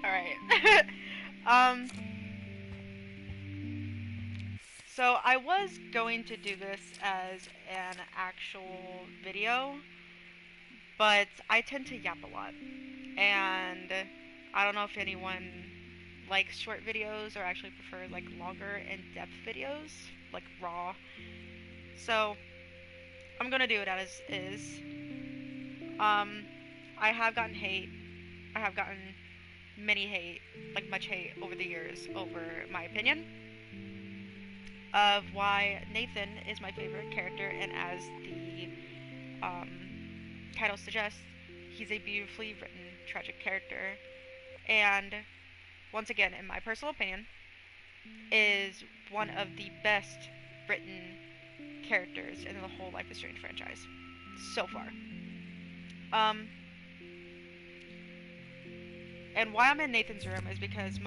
Alright. So I was going to do this as an actual video, but I tend to yap a lot. And I don't know if anyone likes short videos or actually prefer like longer in-depth videos, like raw. So I'm gonna do it as is. Um, I have gotten hate. I have gotten many hate, like much hate over the years over my opinion of why Nathan is my favorite character, and as the um, title suggests, he's a beautifully written tragic character, and once again, in my personal opinion, is one of the best written characters in the whole Life is Strange franchise so far. Um, and why I'm in Nathan's room is because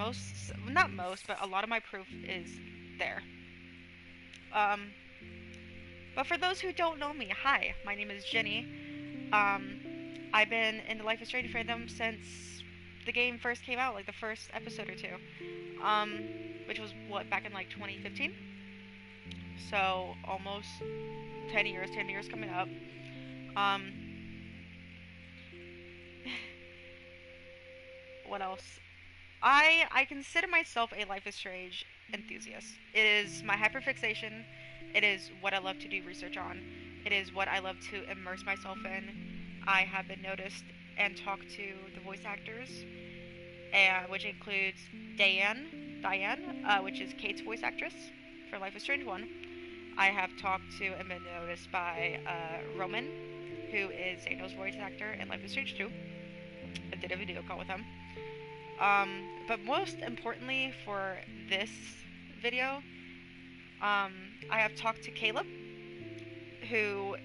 not most, but a lot of my proof is there. Um, but for those who don't know me, hi, my name is Jenny. Um, I've been in the Life is Strange fandom since the game first came out, like the first episode or two. Um, which was what, back in like 2015? So almost 10 years coming up. Um, what else? I consider myself a Life is Strange enthusiast. It is my hyperfixation. It is what I love to do research on. It is what I love to immerse myself in. I have been noticed and talked to the voice actors, and which includes Diane, which is Kate's voice actress for Life is Strange 1. I have talked to and been noticed by Roman, who is Daniel's voice actor in Life is Strange 2. I did a video call with him. But most importantly for this video, I have talked to Caleb, who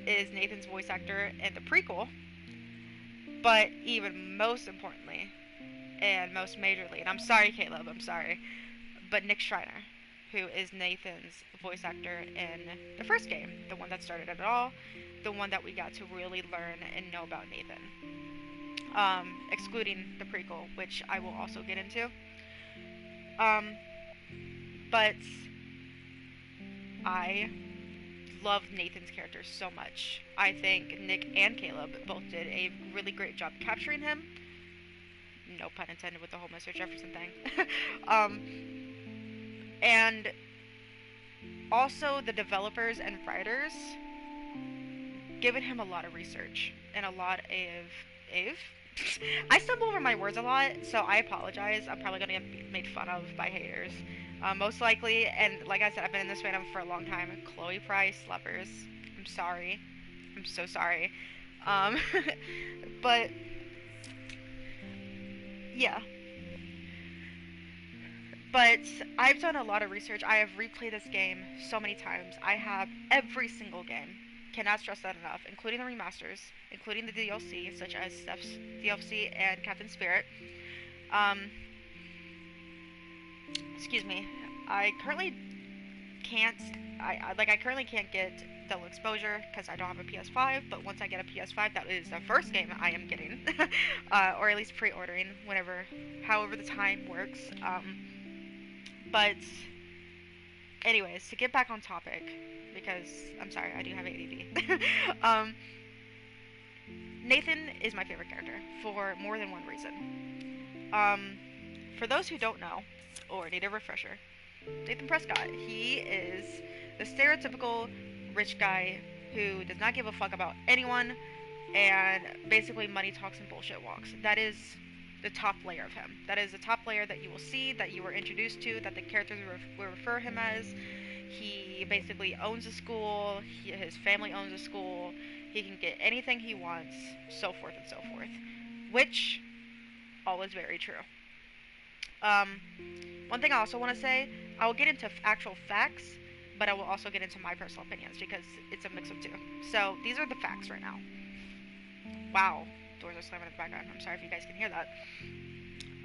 is Nathan's voice actor in the prequel, but even most importantly, and most majorly, and I'm sorry, Caleb, I'm sorry, but Nick Schreiner, who is Nathan's voice actor in the first game, the one that started it all, the one that we got to really learn and know about Nathan. Excluding the prequel, which I will also get into. Um, but I love Nathan's character so much. I think Nick and Caleb both did a really great job capturing him. No pun intended with the whole Mr. Jefferson thing. um, and also the developers and writers given him a lot of research and a lot of I stumble over my words a lot, so I apologize. I'm probably gonna get made fun of by haters, most likely. And like I said, I've been in this fandom for a long time. Chloe Price, lovers. I'm sorry. I'm so sorry. Um, but yeah. But I've done a lot of research. I have replayed this game so many times. I have every single game. Cannot stress that enough, including the remasters, including the DLC, such as Steph's DLC and Captain Spirit. Um, excuse me. I currently can't. I currently can't get double exposure because I don't have a PS5. But once I get a PS5, that is the first game I am getting, or at least pre-ordering whenever, however the time works. But anyways, to get back on topic, because I'm sorry, I do have ADD. um, Nathan is my favorite character for more than one reason. Um, for those who don't know, or need a refresher, Nathan Prescott, he is the stereotypical rich guy who does not give a fuck about anyone and basically money talks and bullshit walks. That is the top layer of him. That is the top layer that you will see, that you were introduced to, that the characters will refer him as. He basically owns a school, his family owns a school, he can get anything he wants, so forth and so forth. Which, all is very true. Um, one thing I also want to say, I will get into actual facts, but I will also get into my personal opinions because it's a mix of two. So these are the facts right now. Wow, doors are slamming in the background. I'm sorry if you guys can hear that.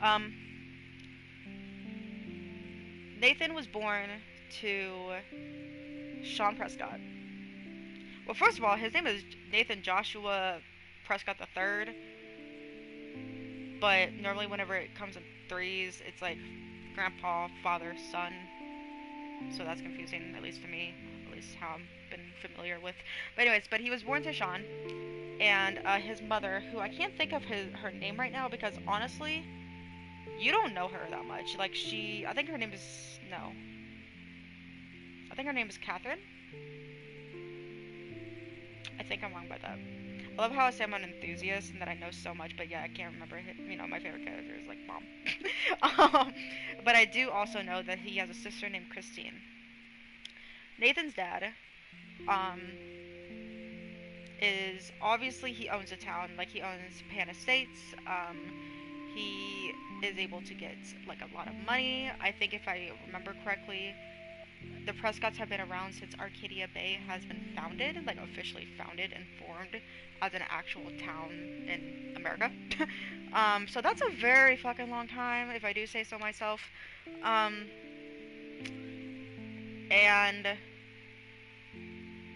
Um, Nathan was born to Sean Prescott. Well, first of all, his name is Nathan Joshua Prescott the Third. but normally whenever it comes in threes, it's like grandpa, father, son. So that's confusing, at least to me, at least how I've been familiar with. But anyways, but he was born to Sean, and his mother, who I can't think of her name right now because honestly, you don't know her that much. Like I think her name is no, I think her name is Catherine. I think I'm wrong about that. I love how I say I'm an enthusiast and that I know so much, but yeah, I can't remember. My favorite character is like mom. But I do also know that he has a sister named Christine. Nathan's dad, um, is obviously he owns a town. Like he owns Pan Estates. He is able to get like a lot of money. I think if I remember correctly, the Prescotts have been around since Arcadia Bay has been founded, like officially founded and formed as an actual town in America. So that's a very fucking long time, if I do say so myself. Um, and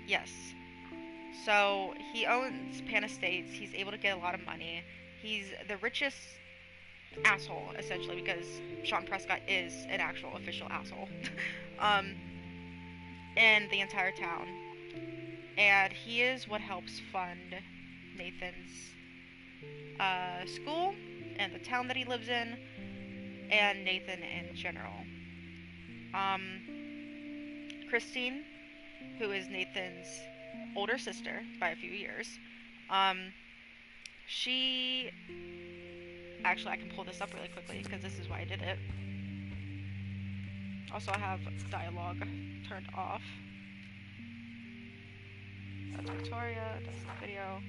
yes, so he owns Pan Estates. He's able to get a lot of money. He's the richest asshole essentially because Sean Prescott is an actual official asshole. um, in the entire town. And he is what helps fund Nathan's school and the town that he lives in, and Nathan in general. Um, Christine, who is Nathan's older sister by a few years, um, she actually I can pull this up really quickly because this is why I did it. Also, I have dialogue turned off. That's Victoria. That's the video.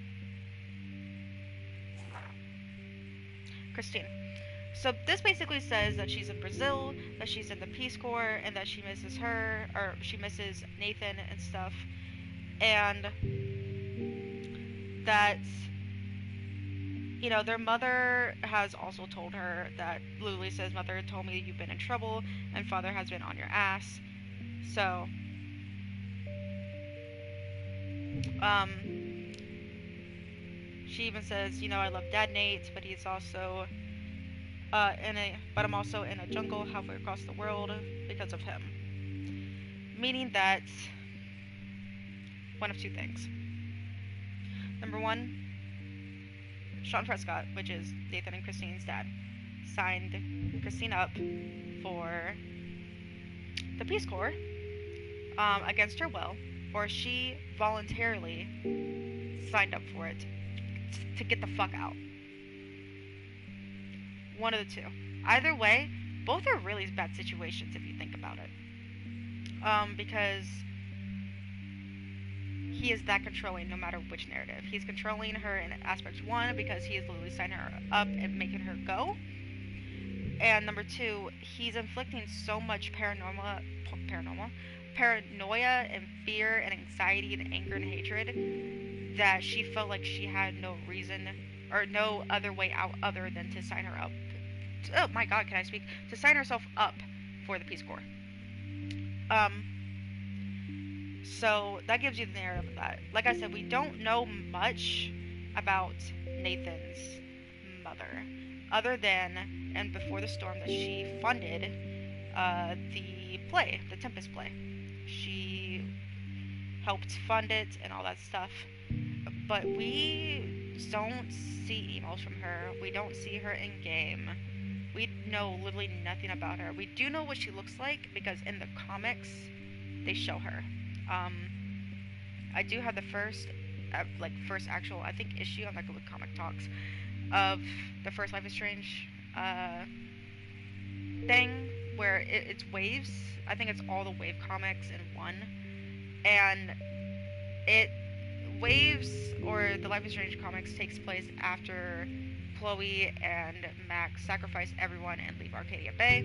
Christine. So this basically says that she's in Brazil, that she's in the Peace Corps, and that she misses her, or she misses Nathan and stuff, and that, you know, their mother has also told her that Lisa's mother told me you've been in trouble, and father has been on your ass. So, she even says, you know, I love Dad Nate, but he's also but I'm also in a jungle halfway across the world because of him. Meaning that one of two things. Number one, Sean Prescott, which is Nathan and Christine's dad, signed Christine up for the Peace Corps against her will, or she voluntarily signed up for it to get the fuck out. One of the two. Either way, both are really bad situations if you think about it. Because he is that controlling no matter which narrative. He's controlling her in aspect one because he is literally signing her up and making her go. And number two, he's inflicting so much paranoia and fear and anxiety and anger and hatred that she felt like she had no reason or no other way out other than to sign her up. Oh my god, can I speak? To sign herself up for the Peace Corps. So that gives you the narrative of that. Like I said, we don't know much about Nathan's mother, other than, and before the storm, that she funded the play, the Tempest play. She helped fund it and all that stuff. But we don't see emails from her. We don't see her in game. We know literally nothing about her. We do know what she looks like because in the comics they show her. I do have the first actual, I think, issue on with Comic Talks of the first Life is Strange thing where it's waves. I think it's all the wave comics in one, and it waves or the Life is Strange comics takes place after Chloe and Max sacrifice everyone and leave Arcadia Bay.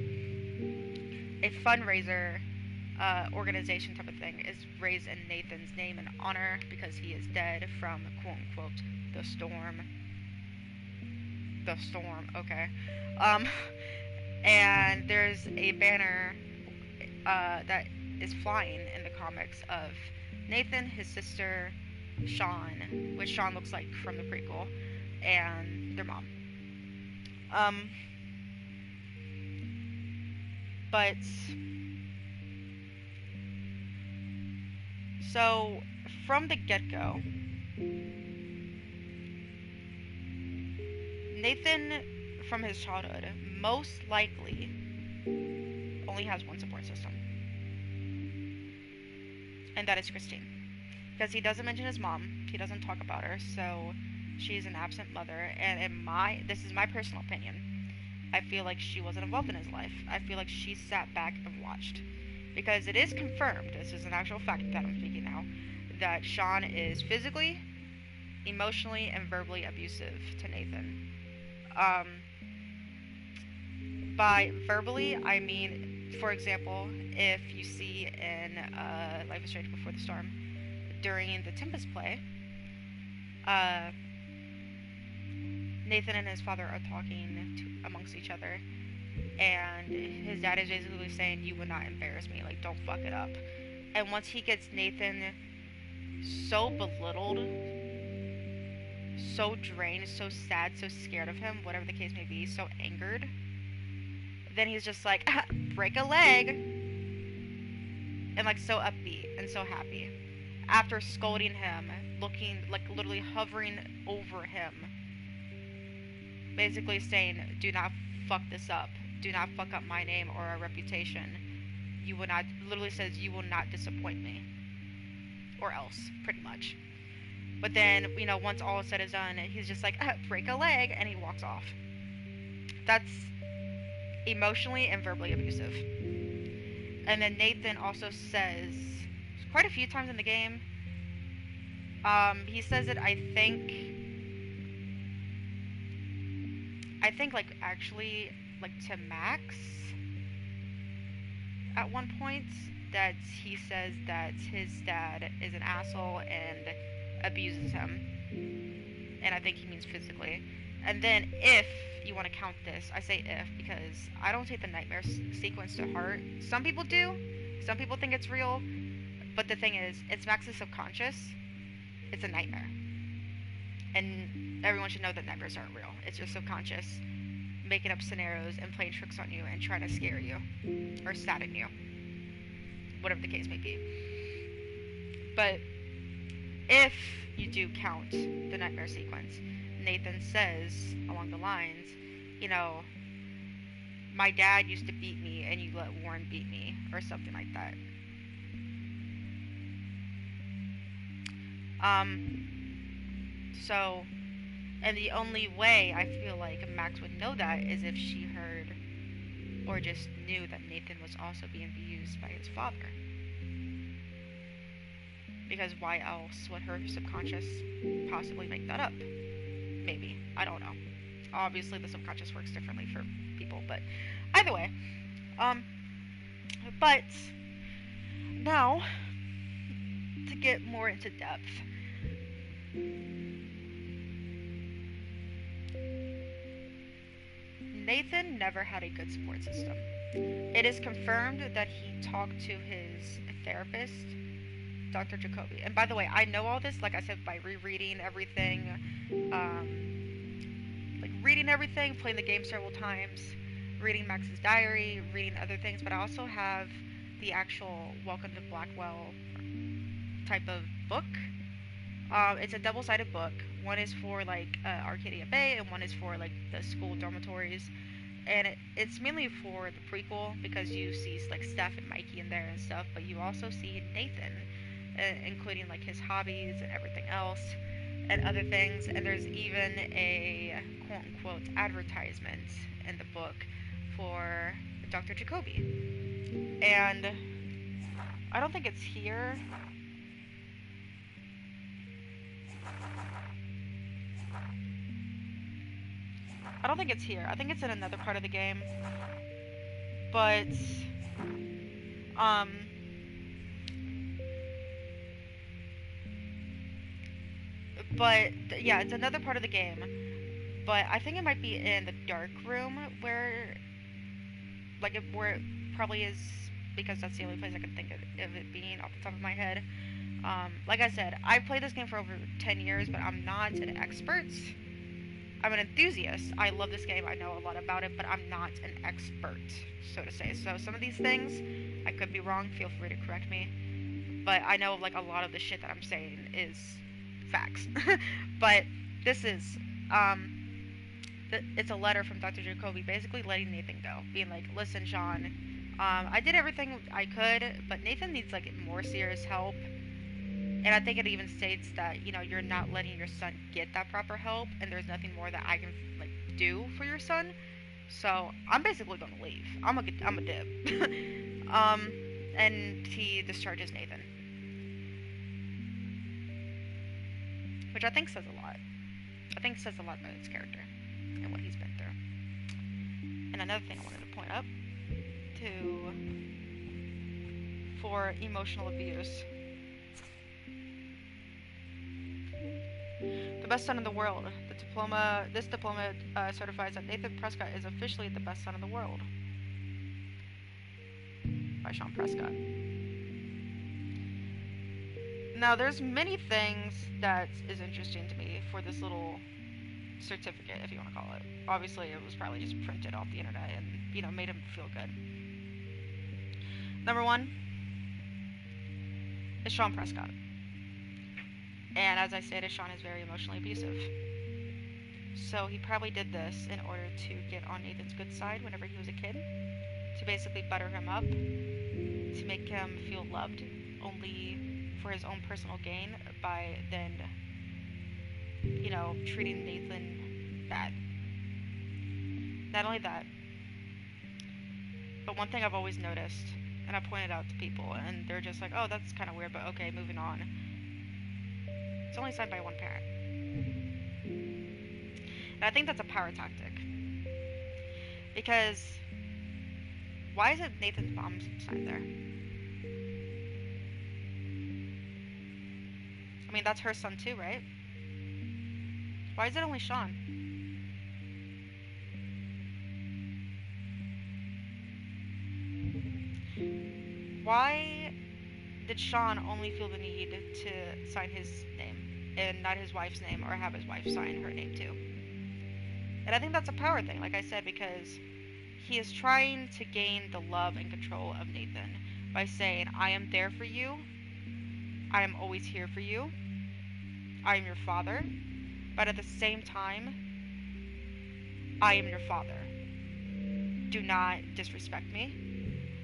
A fundraiser organization type of thing is raised in Nathan's name and honor because he is dead from quote unquote the storm. The storm, okay. And there's a banner that is flying in the comics of Nathan, his sister, Sean, which Sean looks like from the prequel, and their mom. Um, but so from the get-go, Nathan, from his childhood, most likely only has one support system, and that is Christine. Because he doesn't mention his mom, he doesn't talk about her, so she's an absent mother. And this is my personal opinion, I feel like she wasn't involved in his life. I feel like she sat back and watched. Because it is confirmed, this is an actual fact that I'm speaking now, that Sean is physically, emotionally, and verbally abusive to Nathan. Um, by verbally, I mean, for example, if you see in Life is Strange Before the Storm, during the Tempest play, uh, Nathan and his father are talking amongst each other, and his dad is basically saying, "You would not embarrass me, like, don't fuck it up." And once he gets Nathan so belittled, so drained, so sad, so scared of him, whatever the case may be, so angered, then he's just like, break a leg, and like so upbeat and so happy. After scolding him, looking like literally hovering over him, basically saying, "Do not fuck this up. Do not fuck up my name or our reputation. You will not," literally says, "You will not disappoint me." Or else, pretty much. But then, once all is said and done, he's just like, break a leg, and he walks off. That's emotionally and verbally abusive. And then Nathan also says, quite a few times in the game, he says it, like, actually, like, to Max, at one point, that he says that his dad is an asshole and abuses him. And I think he means physically. And then if you want to count this, I say if because I don't take the nightmare sequence to heart. Some people do. Some people think it's real. But the thing is, it's Max's subconscious. It's a nightmare. And everyone should know that nightmares aren't real. It's your subconscious making up scenarios and playing tricks on you and trying to scare you or sadden you. Whatever the case may be. But if you do count the nightmare sequence, Nathan says along the lines, my dad used to beat me and you let Warren beat me, or something like that. So, and the only way I feel like Max would know that is if she heard or just knew that Nathan was also being abused by his father. Because why else would her subconscious possibly make that up? Maybe. I don't know. Obviously, the subconscious works differently for people, but either way. But now, to get more into depth, Nathan never had a good support system. It is confirmed that he talked to his therapist, Dr. Jacoby. And by the way, I know all this, like I said, by rereading everything, reading everything, playing the game several times, reading Max's diary, reading other things, but I also have the actual Welcome to Blackwell type of book. It's a double-sided book. One is for like Arcadia Bay, and one is for like the school dormitories. And it's mainly for the prequel because you see like Steph and Mikey in there and stuff, but you also see Nathan, including like his hobbies and everything else and other things. And there's even a quote-unquote advertisement in the book for Dr. Jacoby. And I don't think it's here. I don't think it's here. I think it's in another part of the game. But, yeah, it's another part of the game. But I think it might be in the dark room where it probably is, because that's the only place I can think of it being off the top of my head. Like I said, I've played this game for over 10 years, but I'm not an expert. I'm an enthusiast. I love this game. I know a lot about it, but I'm not an expert, so to say. So some of these things, I could be wrong. Feel free to correct me. But I know like a lot of the shit that I'm saying is facts. But this is um, it's a letter from Dr. Jacoby basically letting Nathan go, being like, "Listen, Sean, I did everything I could, but Nathan needs like more serious help." And I think it even states that you're not letting your son get that proper help, and there's nothing more that I can like do for your son. So I'm basically gonna leave. I'm a dib. And he discharges Nathan, which I think says a lot. I think says a lot about his character and what he's been through. And another thing I wanted to point up to for emotional abuse. The best son in the world. This diploma certifies that Nathan Prescott is officially the best son in the world. By Sean Prescott. Now, there's many things that is interesting to me for this little certificate, if you want to call it. Obviously, it was probably just printed off the internet and, made him feel good. Number one is Sean Prescott. And as I stated, Sean is very emotionally abusive. So he probably did this in order to get on Nathan's good side whenever he was a kid. To basically butter him up. To make him feel loved. Only for his own personal gain by then, treating Nathan bad. Not only that, but one thing I've always noticed, and I pointed out to people, and they're just like, oh, that's kind of weird, but okay, moving on. It's only signed by one parent. And I think that's a power tactic. Because why is it Nathan's mom signed there? I mean, that's her son too, right? Why is it only Sean? Why did Sean only feel the need to sign his name and not his wife's name, or have his wife sign her name too? And I think that's a power thing, like I said, because he is trying to gain the love and control of Nathan by saying, I am there for you, I am always here for you, I am your father, but at the same time, I am your father. Do not disrespect me.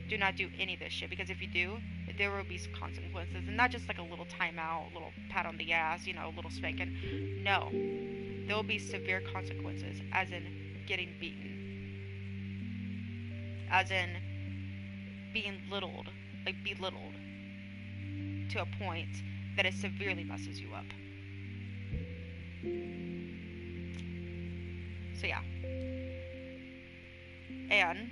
Do not do any of this shit, because if you do, there will be consequences, and not just like a little timeout, a little pat on the ass, a little spanking. No, there will be severe consequences, as in getting beaten, as in being belittled to a point that it severely messes you up. So yeah. And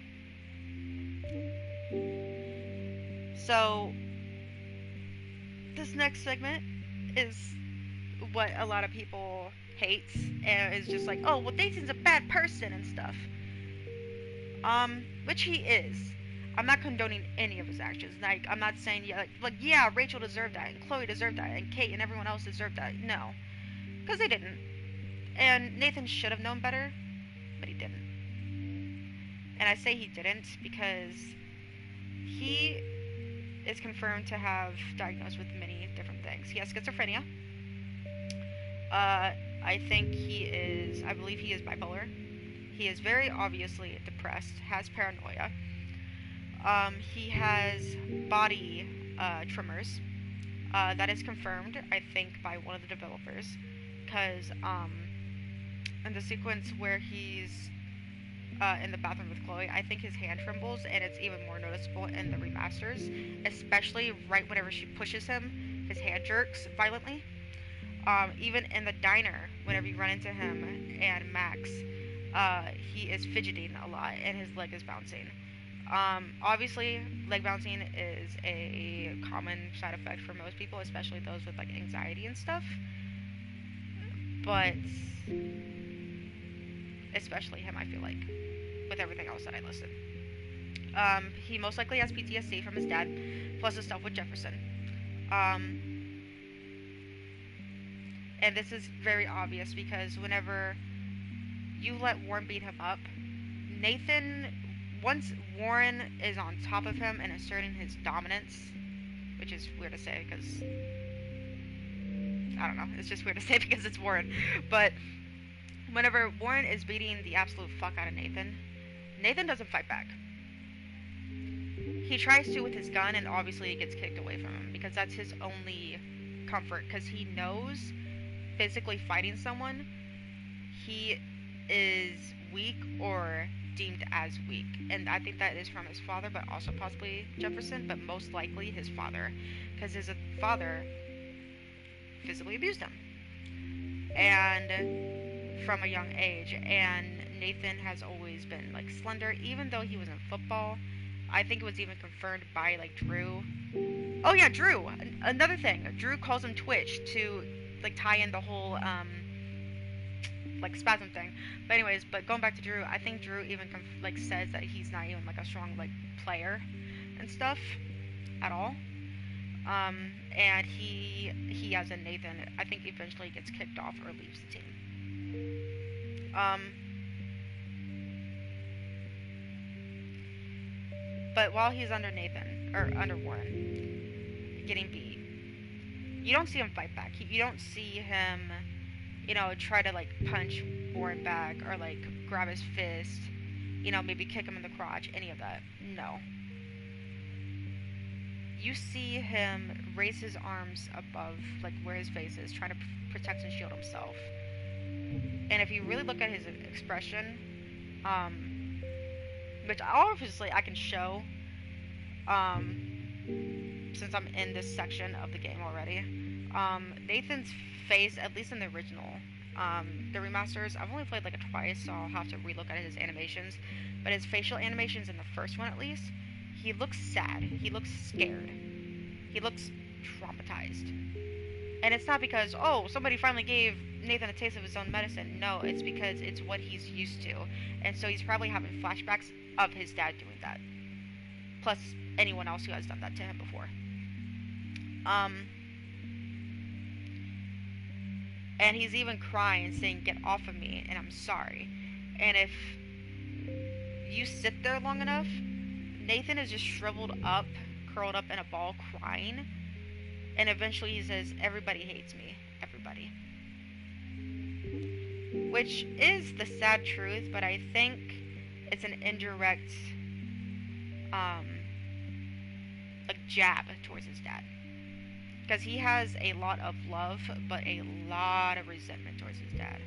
so this next segment is what a lot of people hate, and is just like, oh, well, Nathan's a bad person and stuff. Which he is. I'm not condoning any of his actions. Like, I'm not saying, yeah, Rachel deserved that, and Chloe deserved that, and Kate and everyone else deserved that. No. Because they didn't. And Nathan should have known better, but he didn't. And I say he didn't because he is confirmed to have diagnosed with many different things. He has schizophrenia. I believe he is bipolar. He is very obviously depressed, has paranoia. He has body tremors. That is confirmed, I think, by one of the developers. Because in the sequence where he's in the bathroom with Chloe, I think his hand trembles, and it's even more noticeable in the remasters, especially right whenever she pushes him, his hand jerks violently. Even in the diner, whenever you run into him and Max, he is fidgeting a lot, and his leg is bouncing. Obviously, leg bouncing is a common side effect for most people, especially those with like anxiety and stuff. But especially him, I feel like, with everything else that I listed. He most likely has PTSD from his dad, plus the stuff with Jefferson. And this is very obvious because whenever you let Warren beat him up. Nathan, once Warren is on top of him and asserting his dominance, which is weird to say because, I don't know, it's just weird to say because it's Warren. But whenever Warren is beating the absolute fuck out of Nathan, Nathan doesn't fight back. He tries to with his gun, and obviously it gets kicked away from him because that's his only comfort, because he knows physically fighting someone, he is weak or deemed as weak. And I think that is from his father, but also possibly Jefferson, but most likely his father, because his father physically abused him and from a young age. And Nathan has always been like slender, even though he was in football. I think it was even confirmed by like Drew. Oh yeah, Drew. Another thing, Drew calls him Twitch to like tie in the whole like spasm thing. But anyways, but going back to Drew, I think Drew even like says that he's not even like a strong like player and stuff at all. And he as in Nathan, I think eventually gets kicked off or leaves the team. But while he's under Nathan, or under Warren, getting beat, you don't see him fight back. You don't see him, you know, try to like punch Warren back or like grab his fist, you know, maybe kick him in the crotch, any of that. No. You see him raise his arms above like where his face is, trying to protect and shield himself. And if you really look at his expression, which obviously I can show, since I'm in this section of the game already. Nathan's face, at least in the original, the remasters, I've only played like it twice, so I'll have to relook at his animations. But his facial animations in the first one, at least, he looks sad. He looks scared. He looks traumatized. And it's not because, oh, somebody finally gave Nathan a taste of his own medicine. No, it's because it's what he's used to. And so he's probably having flashbacks of his dad doing that. Plus anyone else who has done that to him before. And he's even crying, saying, "Get off of me, and I'm sorry." And if you sit there long enough, Nathan is just shriveled up, curled up in a ball, crying. And eventually he says, "Everybody hates me. Everybody." Which is the sad truth, but I think it's an indirect, like jab towards his dad. Because he has a lot of love, but a lot of resentment towards his dad.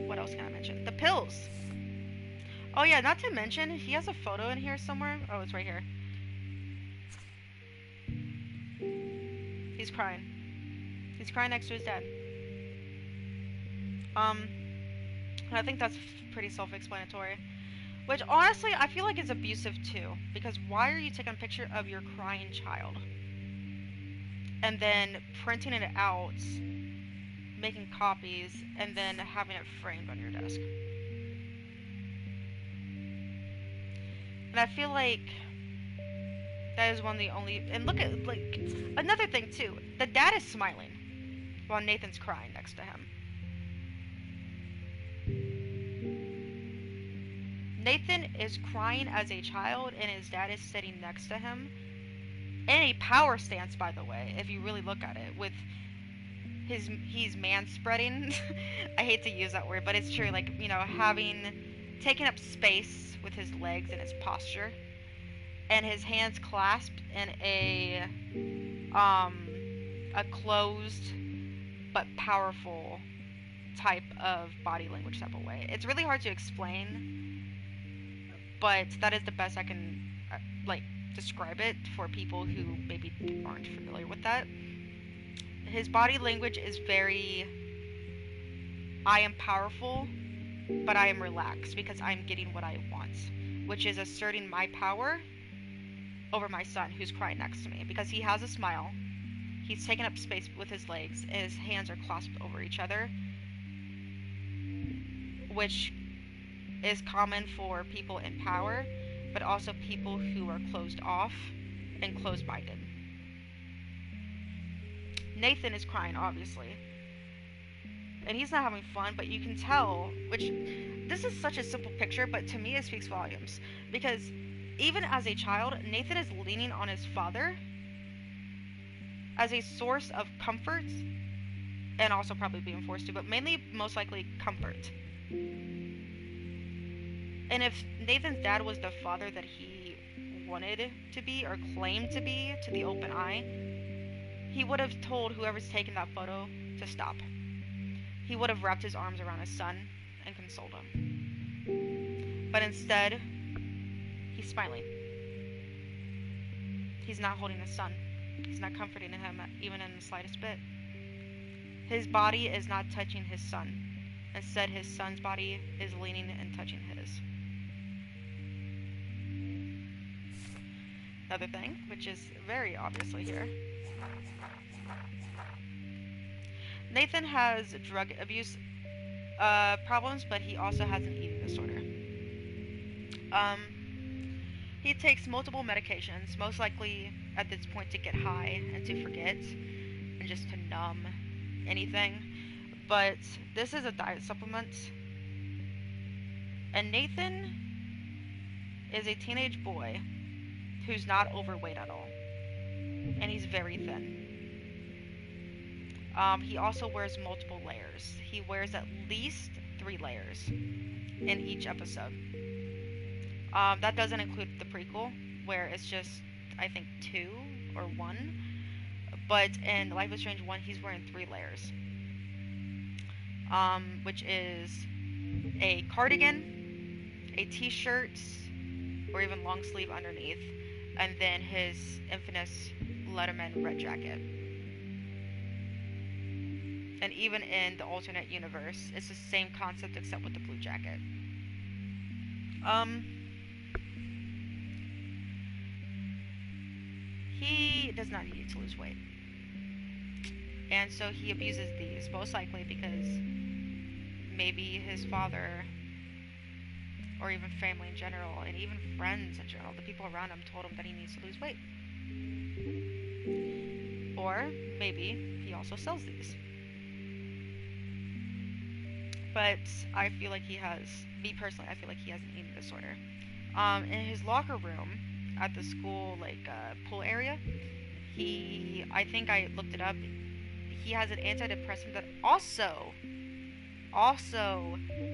What else can I mention? The pills. Oh yeah, not to mention, he has a photo in here somewhere. Oh, it's right here. He's crying. He's crying next to his dad. I think that's pretty self-explanatory. Which, honestly, I feel like is abusive, too. Because why are you taking a picture of your crying child? And then printing it out, making copies, and then having it framed on your desk. And I feel like that is one of the only... And look at, like, another thing, too. The dad is smiling while Nathan's crying next to him. Nathan is crying as a child, and his dad is sitting next to him. In a power stance, by the way, if you really look at it, with he's man-spreading. I hate to use that word, but it's true. Like, you know, taking up space with his legs and his posture, and his hands clasped in a closed but powerful type of body language type of way. It's really hard to explain, but that is the best I can like describe it for people who maybe aren't familiar with that. His body language is very, I am powerful, but I am relaxed because I'm getting what I want, which is asserting my power over my son who's crying next to me, because he has a smile, he's taken up space with his legs, and his hands are clasped over each other, which is common for people in power, but also people who are closed off and closed-minded. Nathan is crying, obviously. And he's not having fun, but you can tell, which, this is such a simple picture, but to me it speaks volumes. Because even as a child, Nathan is leaning on his father as a source of comfort, and also probably being forced to, but mainly, most likely, comfort. And if Nathan's dad was the father that he wanted to be, or claimed to be, to the open eye, he would have told whoever's taking that photo to stop. He would have wrapped his arms around his son and consoled him. But instead, he's smiling. He's not holding his son. He's not comforting him even in the slightest bit. His body is not touching his son. Instead, his son's body is leaning and touching his. Another thing, which is very obviously here. Nathan has drug abuse problems, but he also has an eating disorder. He takes multiple medications, most likely at this point to get high and to forget and just to numb anything. But this is a diet supplement. And Nathan is a teenage boy who's not overweight at all. And he's very thin. He also wears multiple layers. He wears at least 3 layers in each episode. That doesn't include the prequel, where it's just, I think, 2 or 1. But in Life is Strange 1, he's wearing 3 layers. Which is a cardigan, a t-shirt, or even long sleeve underneath, and then his infamous Letterman red jacket. And even in the alternate universe, it's the same concept except with the blue jacket. He does not need to lose weight. And so he abuses these, most likely because maybe his father, or even family in general, and even friends in general, the people around him told him that he needs to lose weight. Or maybe he also sells these. But I feel like he has, me personally, I feel like he has an eating disorder. In his locker room at the school, pool area, I think I looked it up, he has an antidepressant that also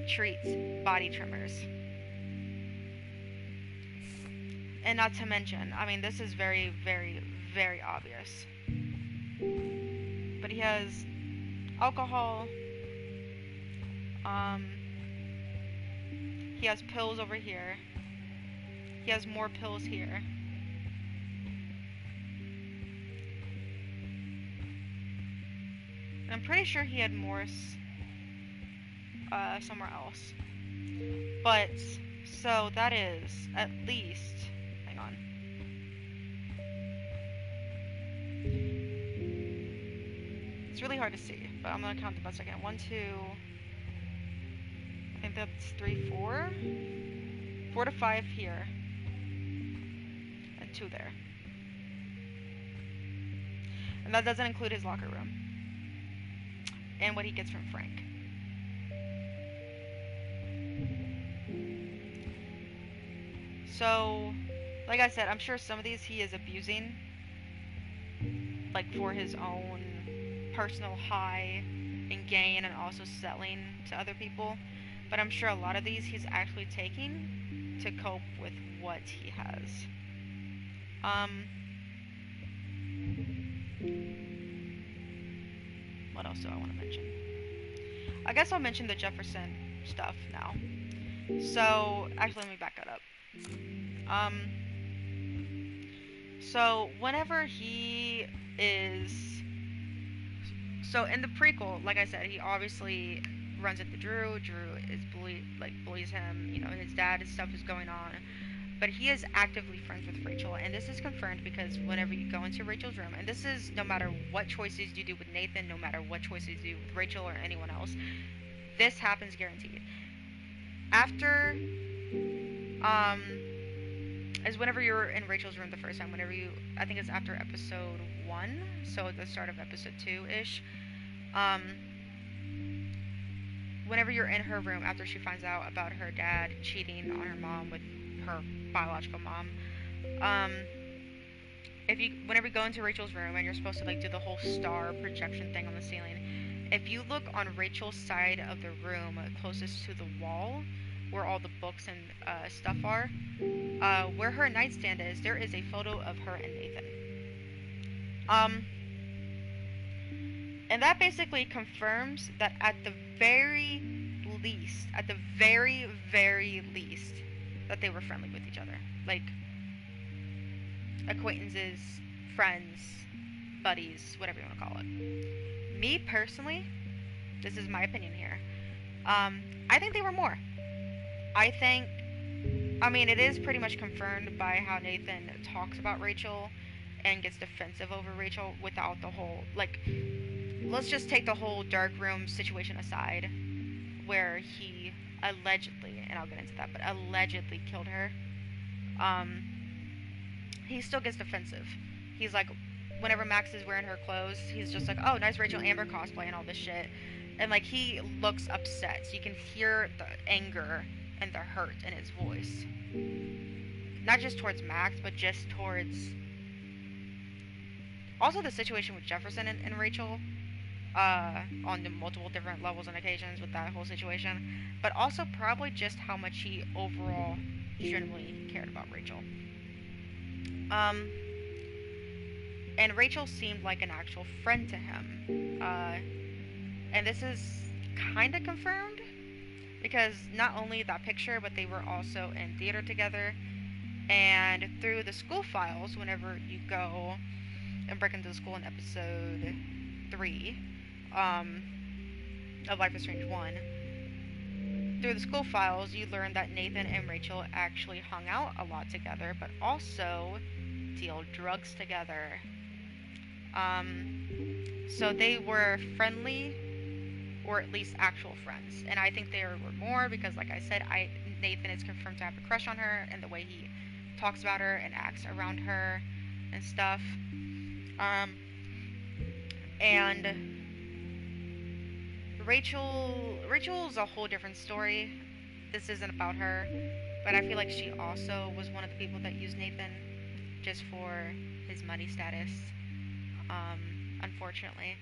treats body tremors. And not to mention, I mean, this is very, very, very obvious, but he has alcohol, he has pills over here, he has more pills here. I'm pretty sure he had more somewhere else. But, so that is at least, hang on. It's really hard to see, but I'm going to count the best I can. 1, 2, I think that's 3, 4. 4 to 5 here. And 2 there. And that doesn't include his locker room. And what he gets from Frank. So, like I said, I'm sure some of these he is abusing, like for his own personal high and gain, and also selling to other people. But I'm sure a lot of these he's actually taking to cope with what he has. What else do I want to mention? I guess I'll mention the Jefferson stuff now. So, actually, let me back that up. So whenever he is... So, in the prequel, like I said, he obviously runs into Drew. Drew is bullies him. You know, his dad and stuff is going on. But he is actively friends with Rachel, and this is confirmed because whenever you go into Rachel's room, and this is no matter what choices you do with Nathan, no matter what choices you do with Rachel or anyone else, this happens guaranteed. After is whenever you're in Rachel's room the first time. Whenever you, I think it's after episode 1, so at the start of episode 2 ish. Um, Whenever you're in her room after she finds out about her dad cheating on her mom with her biological mom, um, whenever you go into Rachel's room and you're supposed to like do the whole star projection thing on the ceiling, if you look on Rachel's side of the room closest to the wall, where all the books and stuff are, where her nightstand is, there is a photo of her and Nathan. Um, and that basically confirms that at the very least, very least, that they were friendly with each other. Like, acquaintances, friends, buddies, whatever you want to call it. Me, personally, this is my opinion here, I think they were more. I mean, it is pretty much confirmed by how Nathan talks about Rachel and gets defensive over Rachel without the whole, like, let's just take the whole dark room situation aside, where he allegedly, and I'll get into that, but allegedly killed her. He still gets defensive. He's like, whenever Max is wearing her clothes, he's just like, oh, nice Rachel Amber cosplay and all this shit. And, like, he looks upset. So you can hear the anger and the hurt in his voice. Not just towards Max, but just towards... Also the situation with Jefferson and Rachel, on the multiple different levels and occasions with that whole situation. But also probably just how much he overall generally cared about Rachel. And Rachel seemed like an actual friend to him. And this is kind of confirmed, because not only that picture, but they were also in theater together. And through the school files, whenever you go and break into the school in episode 3 of Life is Strange 1, through the school files, you learn that Nathan and Rachel actually hung out a lot together, but also deal drugs together. So they were friendly, or at least actual friends. And I think they were more because, like I said, Nathan is confirmed to have a crush on her, and the way he talks about her and acts around her and stuff. And Rachel's a whole different story. This isn't about her, but I feel like she also was one of the people that used Nathan just for his money status. Unfortunately,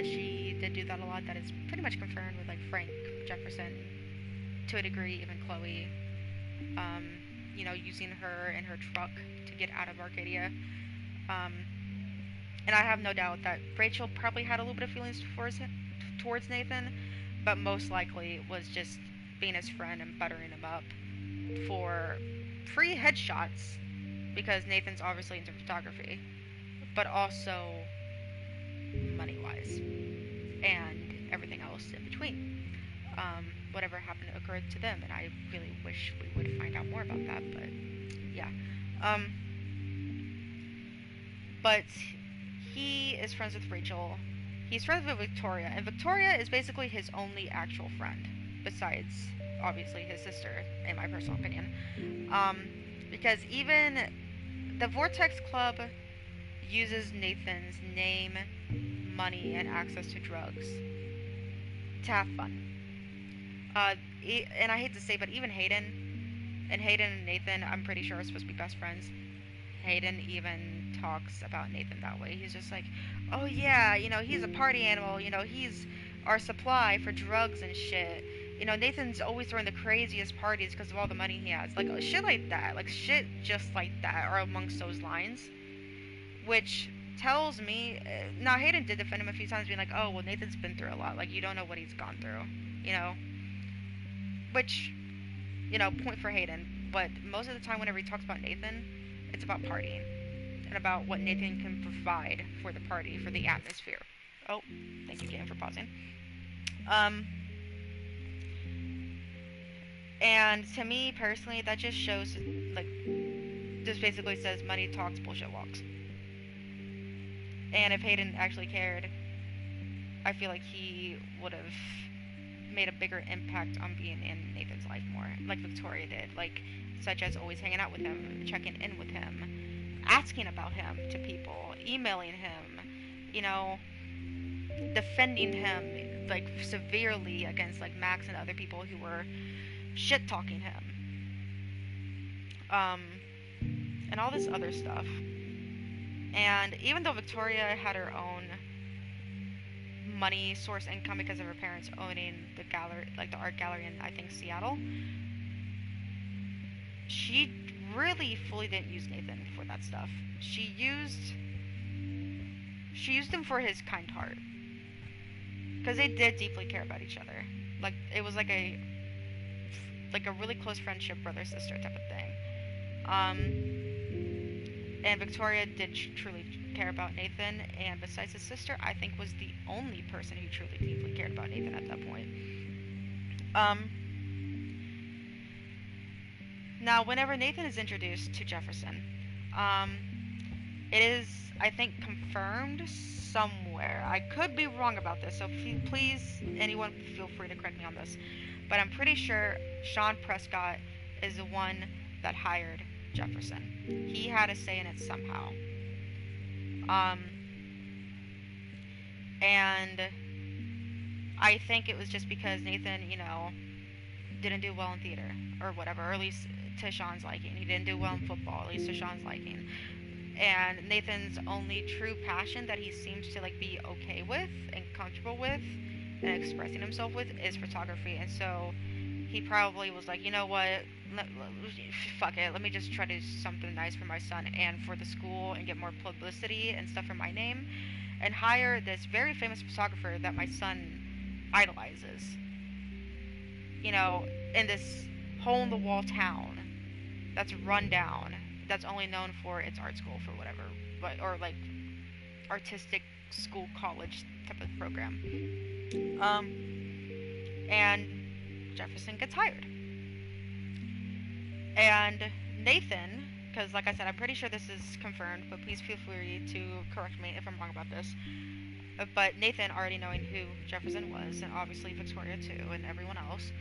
she did do that a lot. That is pretty much confirmed with like Frank, Jefferson, to a degree, even Chloe. Using her in her truck to get out of Arcadia. And I have no doubt that Rachel probably had a little bit of feelings towards Nathan, but most likely was just being his friend and buttering him up for free headshots, because Nathan's obviously into photography, but also money-wise and everything else in between. Whatever happened to occur to them, and I really wish we would find out more about that, but yeah. But he is friends with Rachel. He's friends with Victoria, and Victoria is basically his only actual friend, besides, obviously, his sister, in my personal opinion. Because even the Vortex Club uses Nathan's name, money, and access to drugs to have fun. And I hate to say, but even Hayden and Nathan, I'm pretty sure, are supposed to be best friends. Hayden even talks about Nathan that way. He's just like, oh yeah, he's a party animal, he's our supply for drugs and shit. Nathan's always throwing the craziest parties because of all the money he has. Like, shit like that. Like, shit just like that are amongst those lines. Which tells me, now Hayden did defend him a few times, being like, oh, well, Nathan's been through a lot. Like, you don't know what he's gone through, Which, point for Hayden. But most of the time, whenever he talks about Nathan, it's about partying. And about what Nathan can provide for the party, for the atmosphere. Oh, thank you, Caitlin, for pausing. And to me, personally, that just shows, like, just basically says money talks, bullshit walks. And if Hayden actually cared, I feel like he would have made a bigger impact on being in Nathan's life more, like Victoria did, like such as always hanging out with him, checking in with him, asking about him to people, emailing him, you know, defending him like severely against like Max and other people who were shit talking him, um, and all this other stuff. And even though Victoria had her own money source income because of her parents owning the gallery, like the art gallery in I think Seattle, she really fully didn't use Nathan for that stuff. She used him for his kind heart because they did deeply care about each other. Like it was like a really close friendship, brother sister type of thing. And Victoria did truly care about Nathan, and besides his sister, I think was the only person who truly deeply cared about Nathan at that point. Um, Now, whenever Nathan is introduced to Jefferson, um, it is, I think, confirmed somewhere. I could be wrong about this, so please, anyone, feel free to correct me on this. But I'm pretty sure Sean Prescott is the one that hired Jefferson. He had a say in it somehow. Um, and I think it was just because Nathan, didn't do well in theater or whatever, or at least to Sean's liking. He didn't do well in football, at least to Sean's liking. And Nathan's only true passion that he seems to like be okay with and comfortable with and expressing himself with is photography. And so he probably was like, you know what, fuck it, let me just try to do something nice for my son and for the school and get more publicity and stuff for my name, and hire this very famous photographer that my son idolizes, in this hole-in-the-wall town that's run down, that's only known for its art school for whatever, or like artistic school college type of program. And Jefferson gets hired. And Nathan, because like I said, I'm pretty sure this is confirmed, but please feel free to correct me if I'm wrong about this. But Nathan, already knowing who Jefferson was, and obviously Victoria too, and everyone else,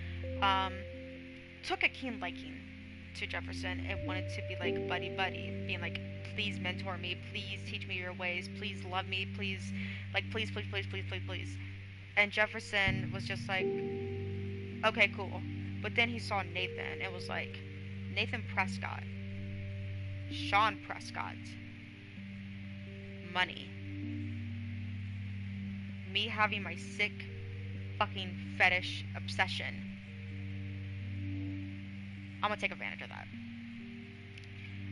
took a keen liking to Jefferson and wanted to be like buddy buddy, being like, please mentor me, please teach me your ways, please love me, please, like please, please, please, please, please, please. And Jefferson was just like, okay, cool. But then he saw Nathan. It was like, Nathan Prescott, Sean Prescott, money. Me having my sick fucking fetish obsession. I'm gonna take advantage of that.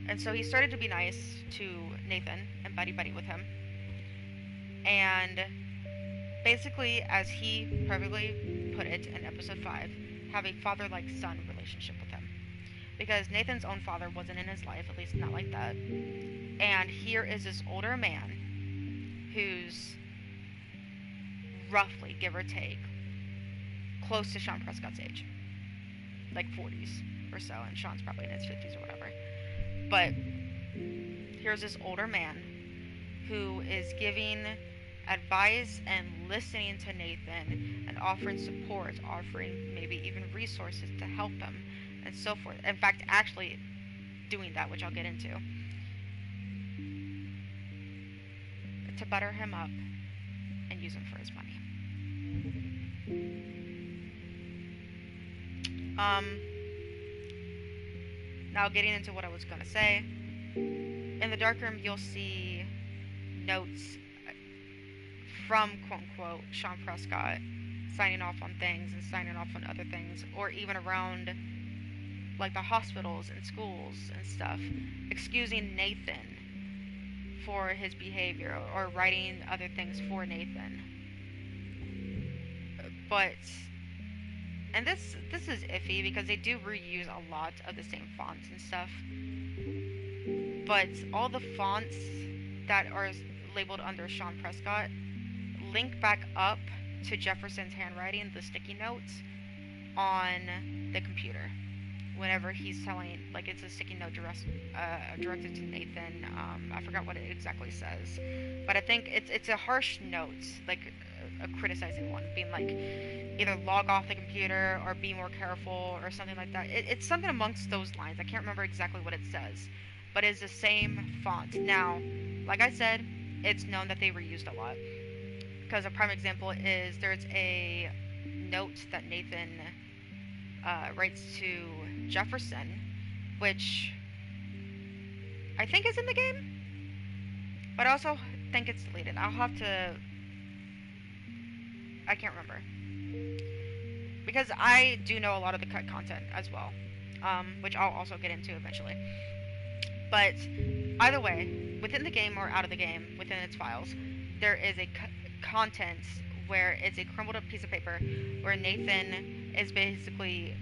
And so he started to be nice to Nathan and buddy buddy with him. And basically, as he perfectly put it in episode 5, have a father-like son relationship with him. Because Nathan's own father wasn't in his life, at least not like that. And here is this older man who's roughly, give or take, close to Sean Prescott's age. Like 40s or so, and Sean's probably in his 50s or whatever. But here's this older man who is giving advice and listening to Nathan and offering support, offering maybe even resources to help him, and so forth. In fact, actually doing that, which I'll get into, to butter him up and use him for his money. Now getting into what I was going to say. In the darkroom, you'll see notes from, quote-unquote, Sean Prescott signing off on things and signing off on other things, or even around, like, the hospitals and schools and stuff, excusing Nathan for his behavior, or writing other things for Nathan. But, and this is iffy because they do reuse a lot of the same fonts and stuff, but all the fonts that are labeled under Sean Prescott link back up to Jefferson's handwriting, the sticky notes on the computer, whenever he's telling, like, it's a sticky note directed to Nathan. I forgot what it exactly says, but I think it's a harsh note, like a criticizing one, being like either log off the computer or be more careful or something like that. It's something amongst those lines. I can't remember exactly what it says, but it's the same font. Now, like I said, it's known that they reused a lot. Because a prime example is there's a note that Nathan writes to Jefferson, which I think is in the game, but I also think it's deleted. I'll have to. I can't remember. Because I do know a lot of the cut content as well, which I'll also get into eventually. But either way, within the game or out of the game, within its files, there is a content where it's a crumbled up piece of paper where Nathan is basically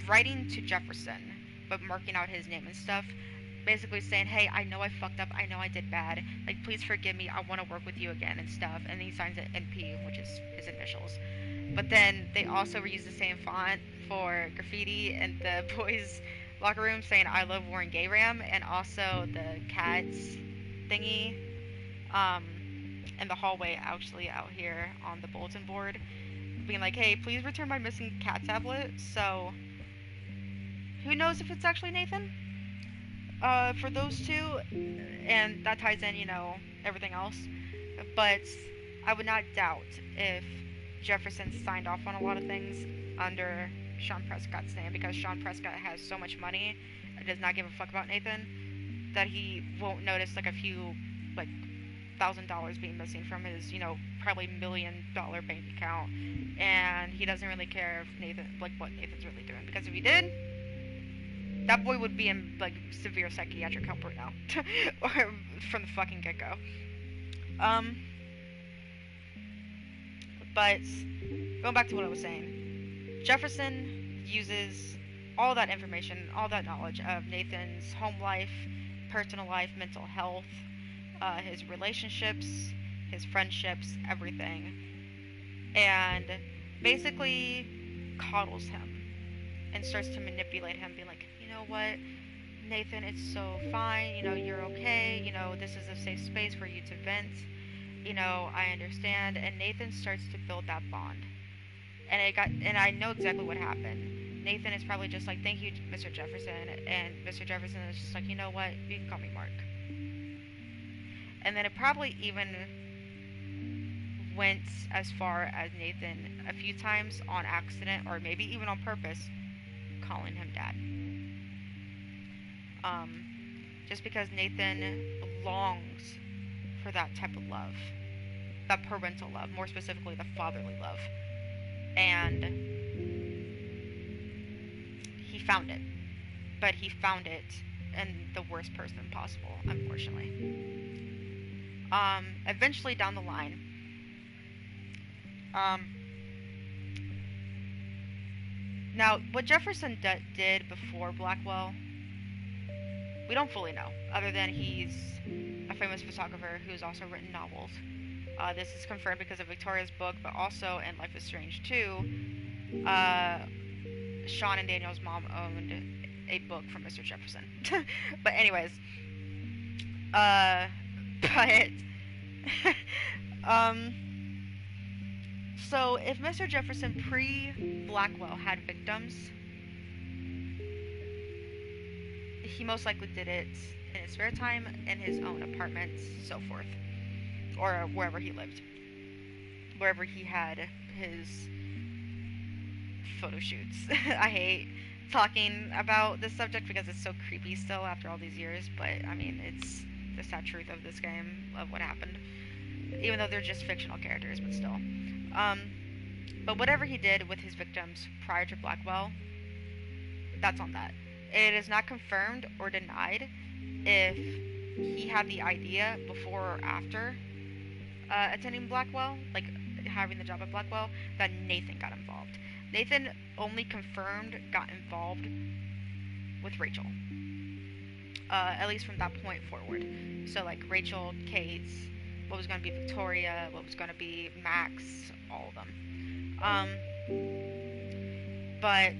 writing to Jefferson, but marking out his name and stuff. Basically saying, hey, I know I fucked up. I know I did bad. Like, please forgive me. I want to work with you again and stuff. And then he signs it NP, which is his initials. But then they also reuse the same font for graffiti in the boys' locker room saying, I love Warren Gay Ram. And also the cats thingy in the hallway, actually, out here on the bulletin board. Being like, hey, please return my missing cat tablet. So, who knows if it's actually Nathan? For those two, and that ties in, everything else. But I would not doubt if Jefferson signed off on a lot of things under Sean Prescott's name, because Sean Prescott has so much money and does not give a fuck about Nathan that he won't notice like a few like $1,000 being missing from his probably $1 million bank account, and he doesn't really care if Nathan like what Nathan's really doing, because if he did, that boy would be in like severe psychiatric help right now, or from the fucking get go. But going back to what I was saying, Jefferson uses all that information, all that knowledge of Nathan's home life, personal life, mental health, his relationships, his friendships, everything, and basically coddles him and starts to manipulate him, being like, you know what, Nathan, it's so fine, you're okay, this is a safe space for you to vent, I understand. And Nathan starts to build that bond. And I know exactly what happened. Nathan is probably just like, thank you, Mr. Jefferson. And Mr. Jefferson is just like, you know what, you can call me Mark. And then it probably even went as far as Nathan a few times on accident, or maybe even on purpose, calling him dad. Just because Nathan longs for that type of love, that parental love, more specifically the fatherly love. And he found it. But he found it in the worst person possible, unfortunately. Eventually down the line, now, what Jefferson did before Blackwell, we don't fully know, other than he's a famous photographer who's also written novels. This is confirmed because of Victoria's book, but also in Life is Strange 2, Sean and Daniel's mom owned a book from Mr. Jefferson. But anyways, but so if Mr. Jefferson pre-Blackwell had victims, he most likely did it in his spare time, in his own apartment, so forth, or wherever he lived, wherever he had his photo shoots. I hate talking about this subject because it's so creepy still after all these years, but I mean, it's the sad truth of this game, of what happened, even though they're just fictional characters, but still. But whatever he did with his victims prior to Blackwell, that's on that. It is not confirmed or denied if he had the idea before or after attending Blackwell, like having the job at Blackwell, that Nathan got involved. Nathan only confirmed got involved with Rachel, at least from that point forward. So like Rachel, Kate, what was going to be Victoria, what was going to be Max, all of them. But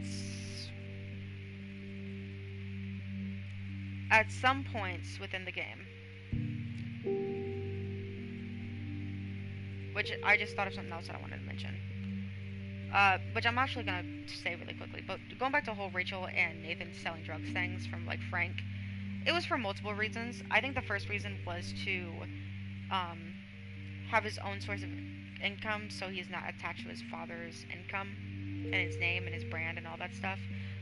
at some points within the game, which I just thought of something else that I wanted to mention. Which I'm actually gonna say really quickly. But going back to the whole Rachel and Nathan selling drugs things from like Frank, it was for multiple reasons. I think the first reason was to um, have his own source of income, so he's not attached to his father's income and his name and his brand and all that stuff.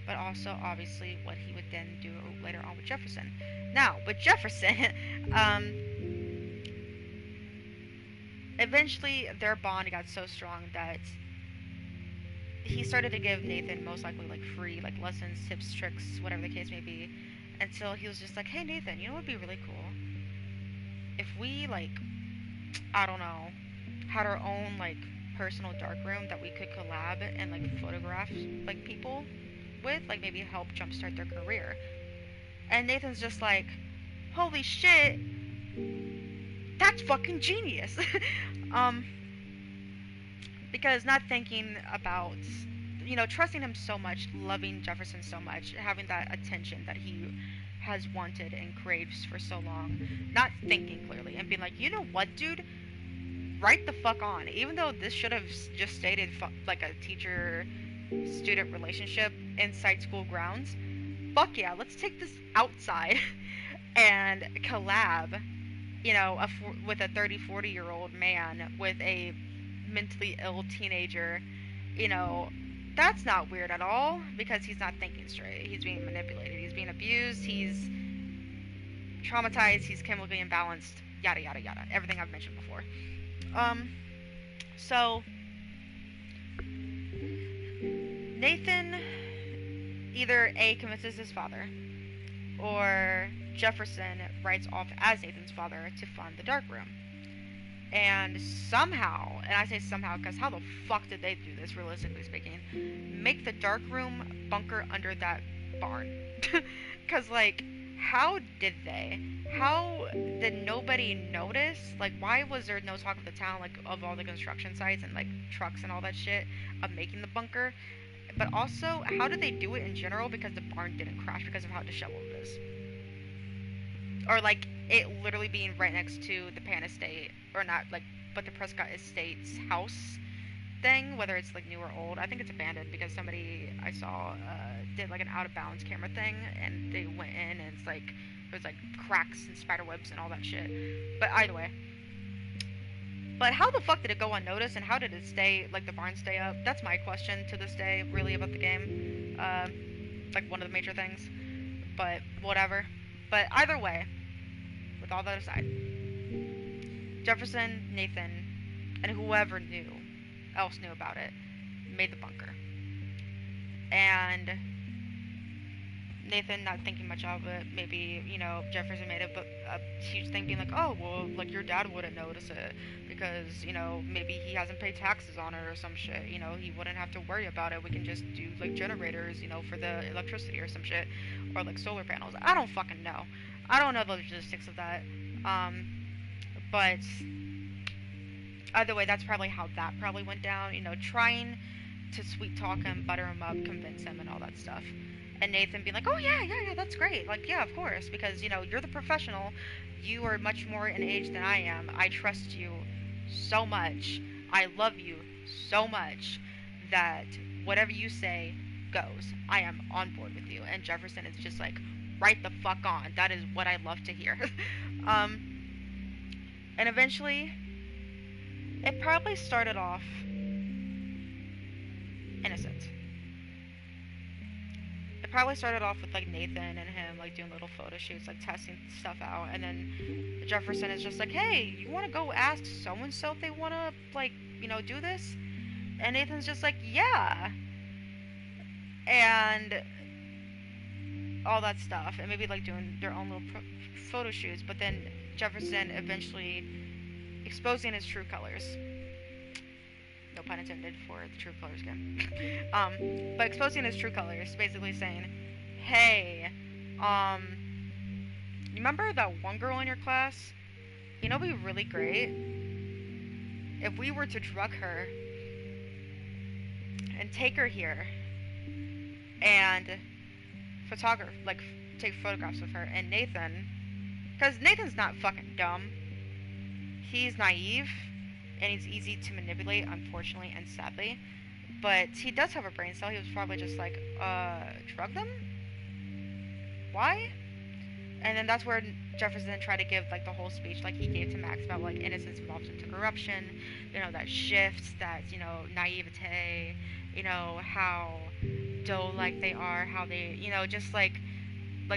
But also, obviously, what he would then do later on with Jefferson. Now, with Jefferson, um, eventually their bond got so strong that he started to give Nathan most likely like free like lessons, tips, tricks, whatever the case may be, until he was just like, "Hey Nathan, you know what would be really cool? If we like, I don't know, had our own like personal dark room that we could collab and like photograph like people with, like maybe help jumpstart their career." And Nathan's just like, "Holy shit, that's fucking genius." um, because not thinking about, trusting him so much, loving Jefferson so much, having that attention that he has wanted and craves for so long, not thinking clearly and being like, you know what, dude, right the fuck on. Even though this should have just stated like a teacher student relationship inside school grounds, fuck yeah, let's take this outside and collab, with a 30, 40-year-old man with a mentally ill teenager, you know, that's not weird at all because he's not thinking straight. He's being manipulated. He's being abused. He's traumatized. He's chemically imbalanced. Yada yada yada. Everything I've mentioned before. Um, so Nathan either A convinces his father or Jefferson writes off as Nathan's father to fund the dark room. And somehow, and I say somehow because how the fuck did they do this, realistically speaking, make the dark room bunker under that barn? Because, like, how did they? How did nobody notice? Like, why was there no talk of the town, like, of all the construction sites and, like, trucks and all that shit of making the bunker? But also, how did they do it in general? Because the barn didn't crash because of how disheveled it is. Or, like, it literally being right next to the Pan Estate, or not, like, but the Prescott Estate's house thing, whether it's, like, new or old. I think it's abandoned because somebody I saw did, like, an out-of-bounds camera thing, and they went in, and it's, like, there's, like, cracks and spider webs and all that shit. But either way. But how the fuck did it go unnoticed, and how did it stay, like, the barn stay up? That's my question to this day, really, about the game. Like, one of the major things. But, whatever. But either way, with all that aside, Jefferson, Nathan, and whoever else knew about it, made the bunker. And Nathan, not thinking much of it, maybe, Jefferson made a huge thing being like, oh, well, like, your dad wouldn't notice it because, maybe he hasn't paid taxes on it or some shit, he wouldn't have to worry about it. We can just do, like, generators, for the electricity or some shit, or, like, solar panels. I don't fucking know. I don't know the logistics of that. But either way, that's probably how that probably went down, trying to sweet talk him, butter him up, convince him, and all that stuff. And Nathan being like, oh, yeah, yeah, yeah, that's great. Like, yeah, of course, because, you're the professional. You are much more in age than I am. I trust you so much. I love you so much that whatever you say goes. I am on board with you. And Jefferson is just like, right the fuck on. That is what I love to hear. And eventually, it probably started off innocent. It probably started off with like Nathan and him like doing little photo shoots, like testing stuff out, and then Jefferson is just like, "Hey, you want to go ask so and so if they want to like do this?" And Nathan's just like, "Yeah," and all that stuff, and maybe like doing their own little photo shoots. But then Jefferson eventually exposing his true colors. No pun intended for the True Colors game. But exposing his true colors, basically saying, hey, you remember that one girl in your class? It'd be really great if we were to drug her and take her here and take photographs of her. And Nathan, because Nathan's not fucking dumb, he's naive and he's easy to manipulate, unfortunately and sadly. But he does have a brain cell. He was probably just like, drug them? Why? And then that's where Jefferson tried to give like the whole speech like he gave to Max about like innocence evolves into corruption, that shifts, that, naivete, how doe like they are, how they, just like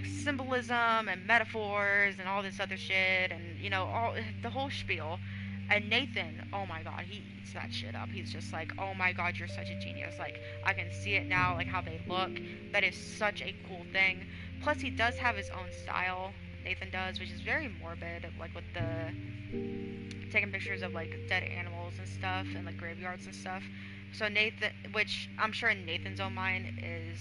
symbolism and metaphors and all this other shit and all the whole spiel. And Nathan, oh my god, he eats that shit up. He's just like, oh my god, you're such a genius. Like, I can see it now, like how they look. That is such a cool thing. Plus, he does have his own style. Nathan does, which is very morbid, like with the taking pictures of like dead animals and stuff and like graveyards and stuff. So Nathan, which I'm sure in Nathan's own mind is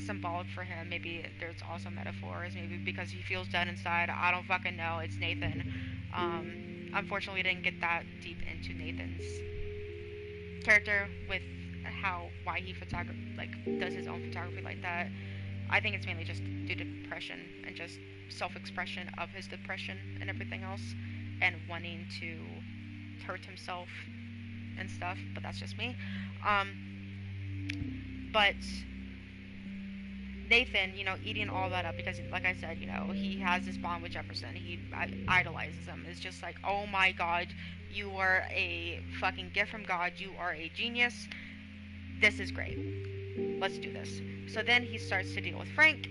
symbolic for him. Maybe there's also metaphors. Maybe because he feels dead inside. I don't fucking know. It's Nathan. Unfortunately, we didn't get that deep into Nathan's character with why he does his own photography like that. I think it's mainly just due to depression and just self-expression of his depression and everything else, and wanting to hurt himself and stuff. But that's just me. But Nathan, eating all that up because, like I said, he has this bond with Jefferson. He idolizes him. It's just like, oh my god, you are a fucking gift from God. You are a genius. This is great. Let's do this. So then he starts to deal with Frank,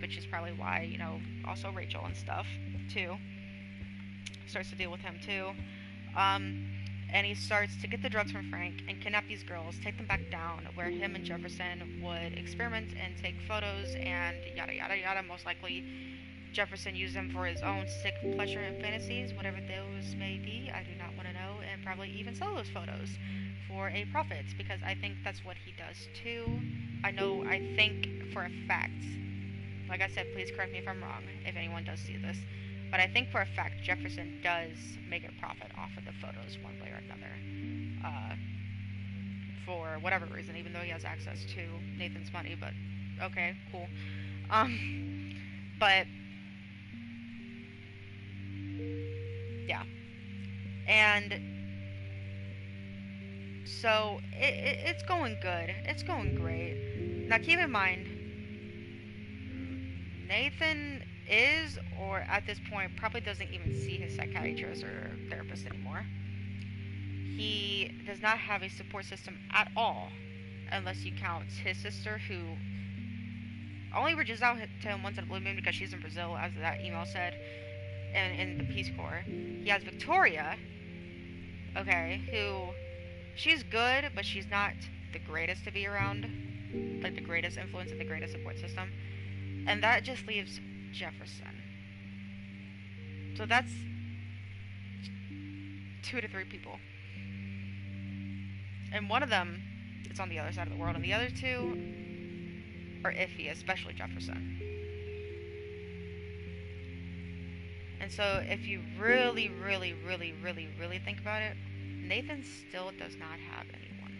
which is probably why, also Rachel and stuff, too. Starts to deal with him, too. And he starts to get the drugs from Frank and kidnap these girls, take them back down where him and Jefferson would experiment and take photos and yada yada yada. Most likely Jefferson used them for his own sick pleasure and fantasies, whatever those may be. I do not want to know, and probably even sell those photos for a profit, because I think that's what he does too. I think for a fact, like I said, please correct me if I'm wrong, if anyone does see this, but I think for a fact Jefferson does make a profit off of the photos one way or another. For whatever reason, even though he has access to Nathan's money, but okay, cool. But yeah. And so it's going good. It's going great. Now keep in mind, Nathan is, or at this point, probably doesn't even see his psychiatrist or therapist anymore. He does not have a support system at all, unless you count his sister, who only reaches out to him once in a blue moon because she's in Brazil, as that email said, and in the Peace Corps. He has Victoria, okay, who, she's good, but she's not the greatest to be around, like the greatest influence and the greatest support system. And that just leaves Jefferson. So that's 2 to 3 people. And one of them is on the other side of the world, and the other 2 are iffy, especially Jefferson. And so if you really, really, really, really, really think about it, Nathan still does not have anyone.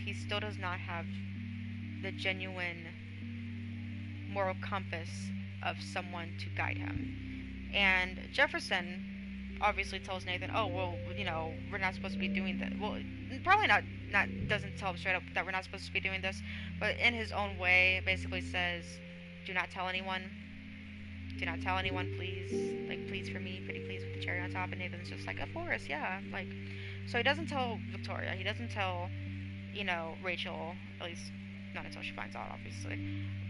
He still does not have the genuine moral compass of someone to guide him. And Jefferson obviously tells Nathan, oh, well, we're not supposed to be doing this. Well, probably not doesn't tell him straight up that we're not supposed to be doing this, but in his own way basically says, do not tell anyone. Do not tell anyone, please. Like, please for me, pretty please, with the cherry on top. And Nathan's just like, of course, yeah. Like, so he doesn't tell Victoria. He doesn't tell, Rachel, at least not until she finds out, obviously.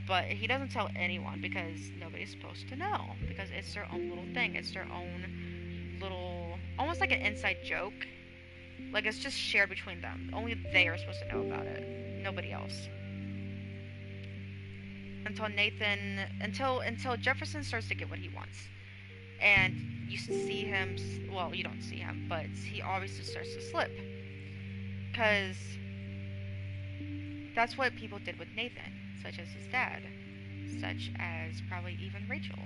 But he doesn't tell anyone because nobody's supposed to know. Because it's their own little thing. It's their own little, almost like an inside joke. Like, it's just shared between them. Only they are supposed to know about it. Nobody else. Until Jefferson starts to get what he wants. And you see him, well, you don't see him, but he obviously starts to slip. Because that's what people did with Nathan, such as his dad, such as probably even Rachel,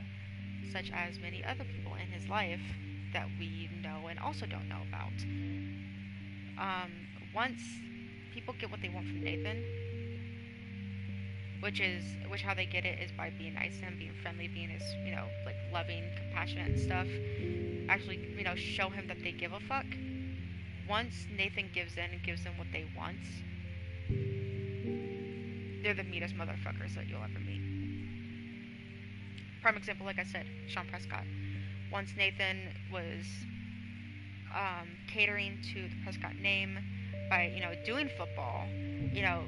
such as many other people in his life that we know and also don't know about. Once people get what they want from Nathan, which how they get it is by being nice to him, being friendly, being his, like loving, compassionate and stuff. Actually, show him that they give a fuck. Once Nathan gives in and gives them what they want, they're the meanest motherfuckers that you'll ever meet. Prime example, like I said, Sean Prescott. Once Nathan was catering to the Prescott name by, doing football, you know,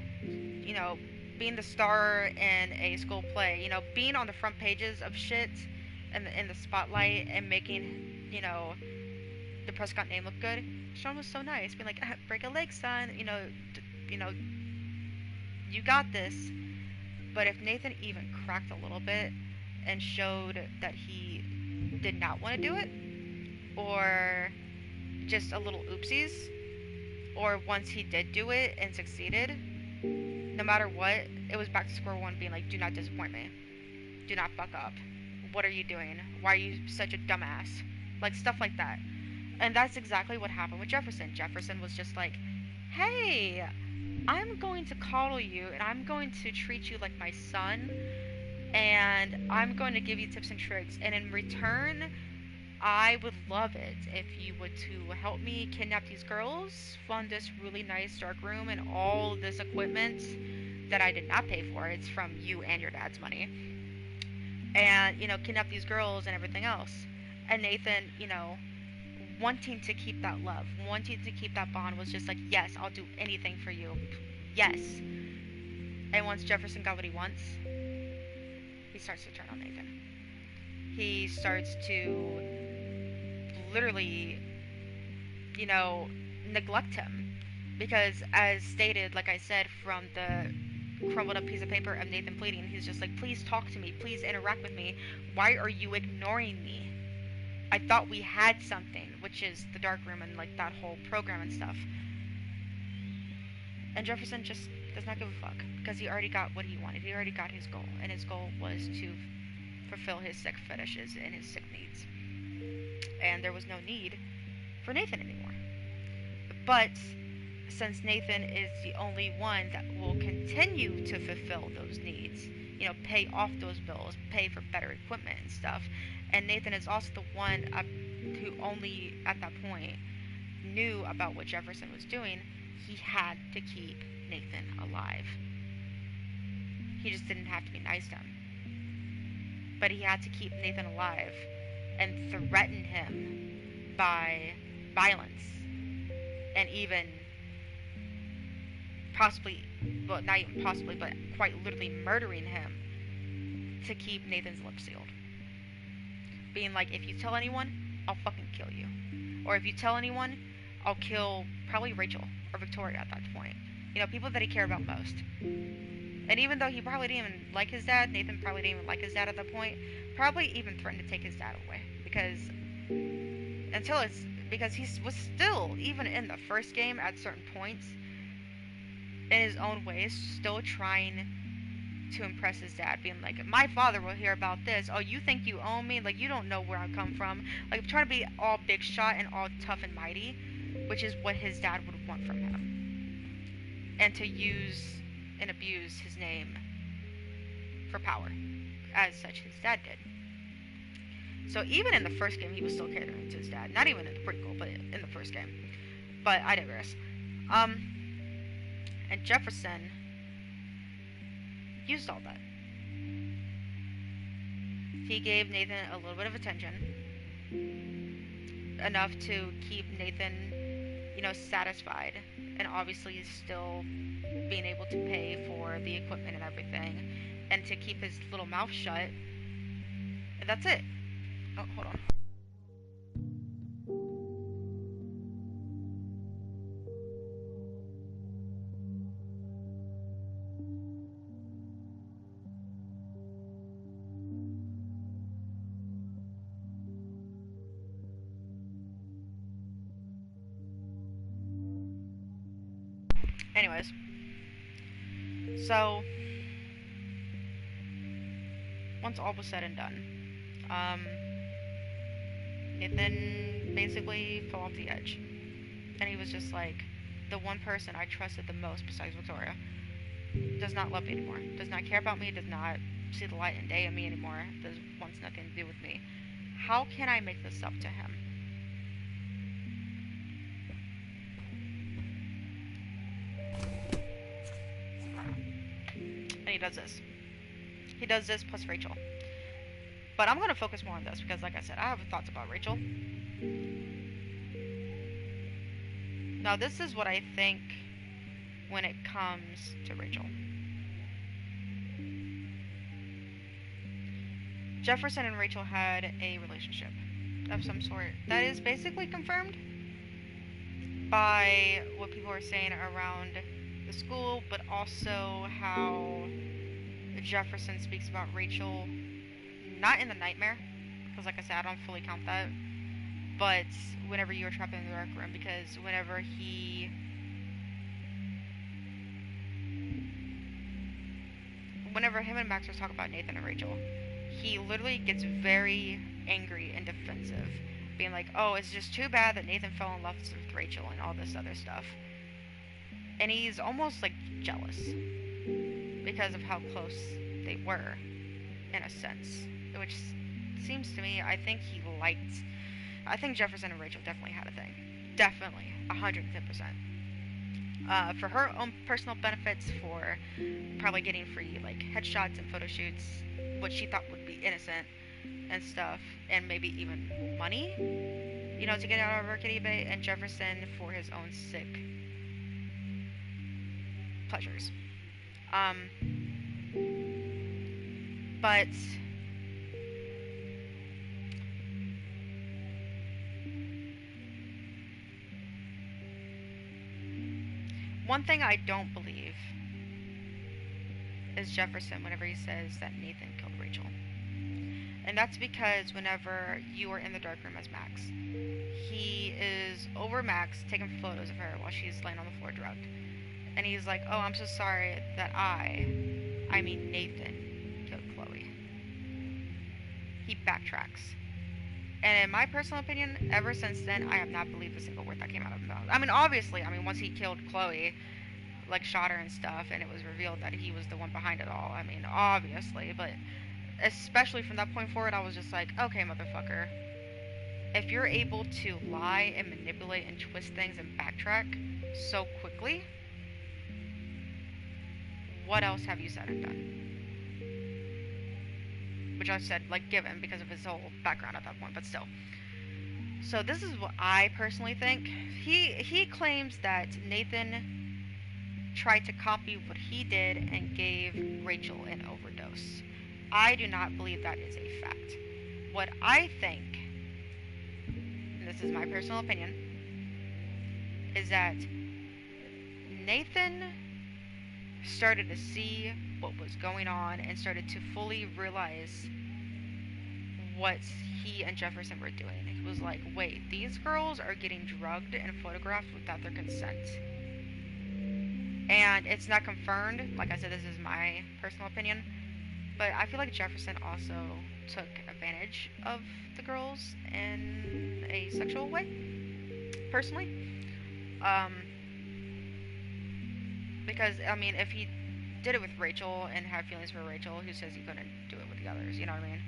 being the star in a school play, being on the front pages of shit in the spotlight and making, the Prescott name look good. Sean was so nice, being like, break a leg, son, you know, you got this. But if Nathan even cracked a little bit and showed that he did not want to do it, or just a little oopsies, or once he did do it and succeeded, no matter what, it was back to square one, being like, do not disappoint me. Do not fuck up. What are you doing? Why are you such a dumbass? Like, stuff like that. And that's exactly what happened with Jefferson. Jefferson was just like, hey, I'm going to coddle you, and I'm going to treat you like my son, and I'm going to give you tips and tricks, and in return, I would love it if you would to help me kidnap these girls, fund this really nice dark room and all this equipment that I did not pay for. It's from you and your dad's money. And, kidnap these girls and everything else. And Nathan, wanting to keep that love, wanting to keep that bond, was just like, yes, I'll do anything for you. Yes. And once Jefferson got what he wants, he starts to turn on Nathan. He starts to literally, neglect him. Because, as stated, like I said, from the crumbled up piece of paper of Nathan pleading, he's just like, please talk to me, please interact with me. Why are you ignoring me? I thought we had something, which is the dark room and like that whole program and stuff. And Jefferson just does not give a fuck, because he already got what he wanted. He already got his goal, and his goal was to fulfill his sick fetishes and his sick needs. And there was no need for Nathan anymore. But since Nathan is the only one that will continue to fulfill those needs, pay off those bills, pay for better equipment and stuff, and Nathan is also the one who only at that point knew about what Jefferson was doing, he had to keep Nathan alive. He just didn't have to be nice to him. But he had to keep Nathan alive and threaten him by violence and even possibly, well, not even possibly, but quite literally murdering him to keep Nathan's lips sealed. Being like, if you tell anyone, I'll fucking kill you. Or if you tell anyone, I'll kill probably Rachel or Victoria at that point. People that he cared about most. And even though he probably didn't even like his dad, Nathan probably didn't even like his dad at that point, probably even threatened to take his dad away. Because he was still, even in the first game at certain points, in his own ways, still trying to impress his dad, being like, my father will hear about this. Oh, you think you own me? Like, you don't know where I come from. Like, trying to be all big shot and all tough and mighty, which is what his dad would want from him. And to use and abuse his name for power, as such his dad did. So even in the first game, he was still catering to his dad. Not even in the prequel, but in the first game. But I digress. And Jefferson used all that. He gave Nathan a little bit of attention, enough to keep Nathan, satisfied, and obviously still being able to pay for the equipment and everything, and to keep his little mouth shut. And that's it. Oh, hold on. Anyways, so once all was said and done, Nathan basically fell off the edge, and he was just like, the one person I trusted the most besides Victoria does not love me anymore, does not care about me, does not see the light and day in me anymore, does wants nothing to do with me. How can I make this up to him? And he does this. He does this plus Rachel. But I'm going to focus more on this because, like I said, I have thoughts about Rachel. Now, this is what I think when it comes to Rachel. Jefferson and Rachel had a relationship of some sort that is basically confirmed by what people are saying around the school, but also how Jefferson speaks about Rachel, not in the nightmare, because like I said, I don't fully count that, but whenever you were trapped in the dark room, because whenever him and Max was talking about Nathan and Rachel, he literally gets very angry and defensive, being like, oh, it's just too bad that Nathan fell in love with Rachel and all this other stuff. And he's almost like jealous because of how close they were, in a sense. Which seems to me, I think Jefferson and Rachel definitely had a thing. Definitely, 110%. For her own personal benefits, for probably getting free like headshots and photo shoots, what she thought would be innocent and stuff, and maybe even money, to get out of work at eBay, and Jefferson for his own sick pleasures. But one thing I don't believe is Jefferson whenever he says that Nathan killed Rachel. And that's because whenever you are in the dark room as Max, he is over Max taking photos of her while she's laying on the floor drugged. And he's like, oh, I'm so sorry that Nathan killed Chloe. He backtracks. And in my personal opinion, ever since then, I have not believed a single word that came out of his mouth. Obviously, once he killed Chloe, like shot her and stuff, and it was revealed that he was the one behind it all. Obviously, but especially from that point forward, I was just like, okay, motherfucker. If you're able to lie and manipulate and twist things and backtrack so quickly, what else have you said and done? Which I said, like, given because of his whole background at that point, but still. So this is what I personally think. He claims that Nathan tried to copy what he did and gave Rachel an overdose. I do not believe that is a fact. What I think, and this is my personal opinion, is that Nathan started to see what was going on and started to fully realize what he and Jefferson were doing. He was like, wait, these girls are getting drugged and photographed without their consent. And it's not confirmed. Like I said, this is my personal opinion. But I feel like Jefferson also took advantage of the girls in a sexual way, personally. Because, if he did it with Rachel and had feelings for Rachel, who says he couldn't do it with the others, you know what I mean?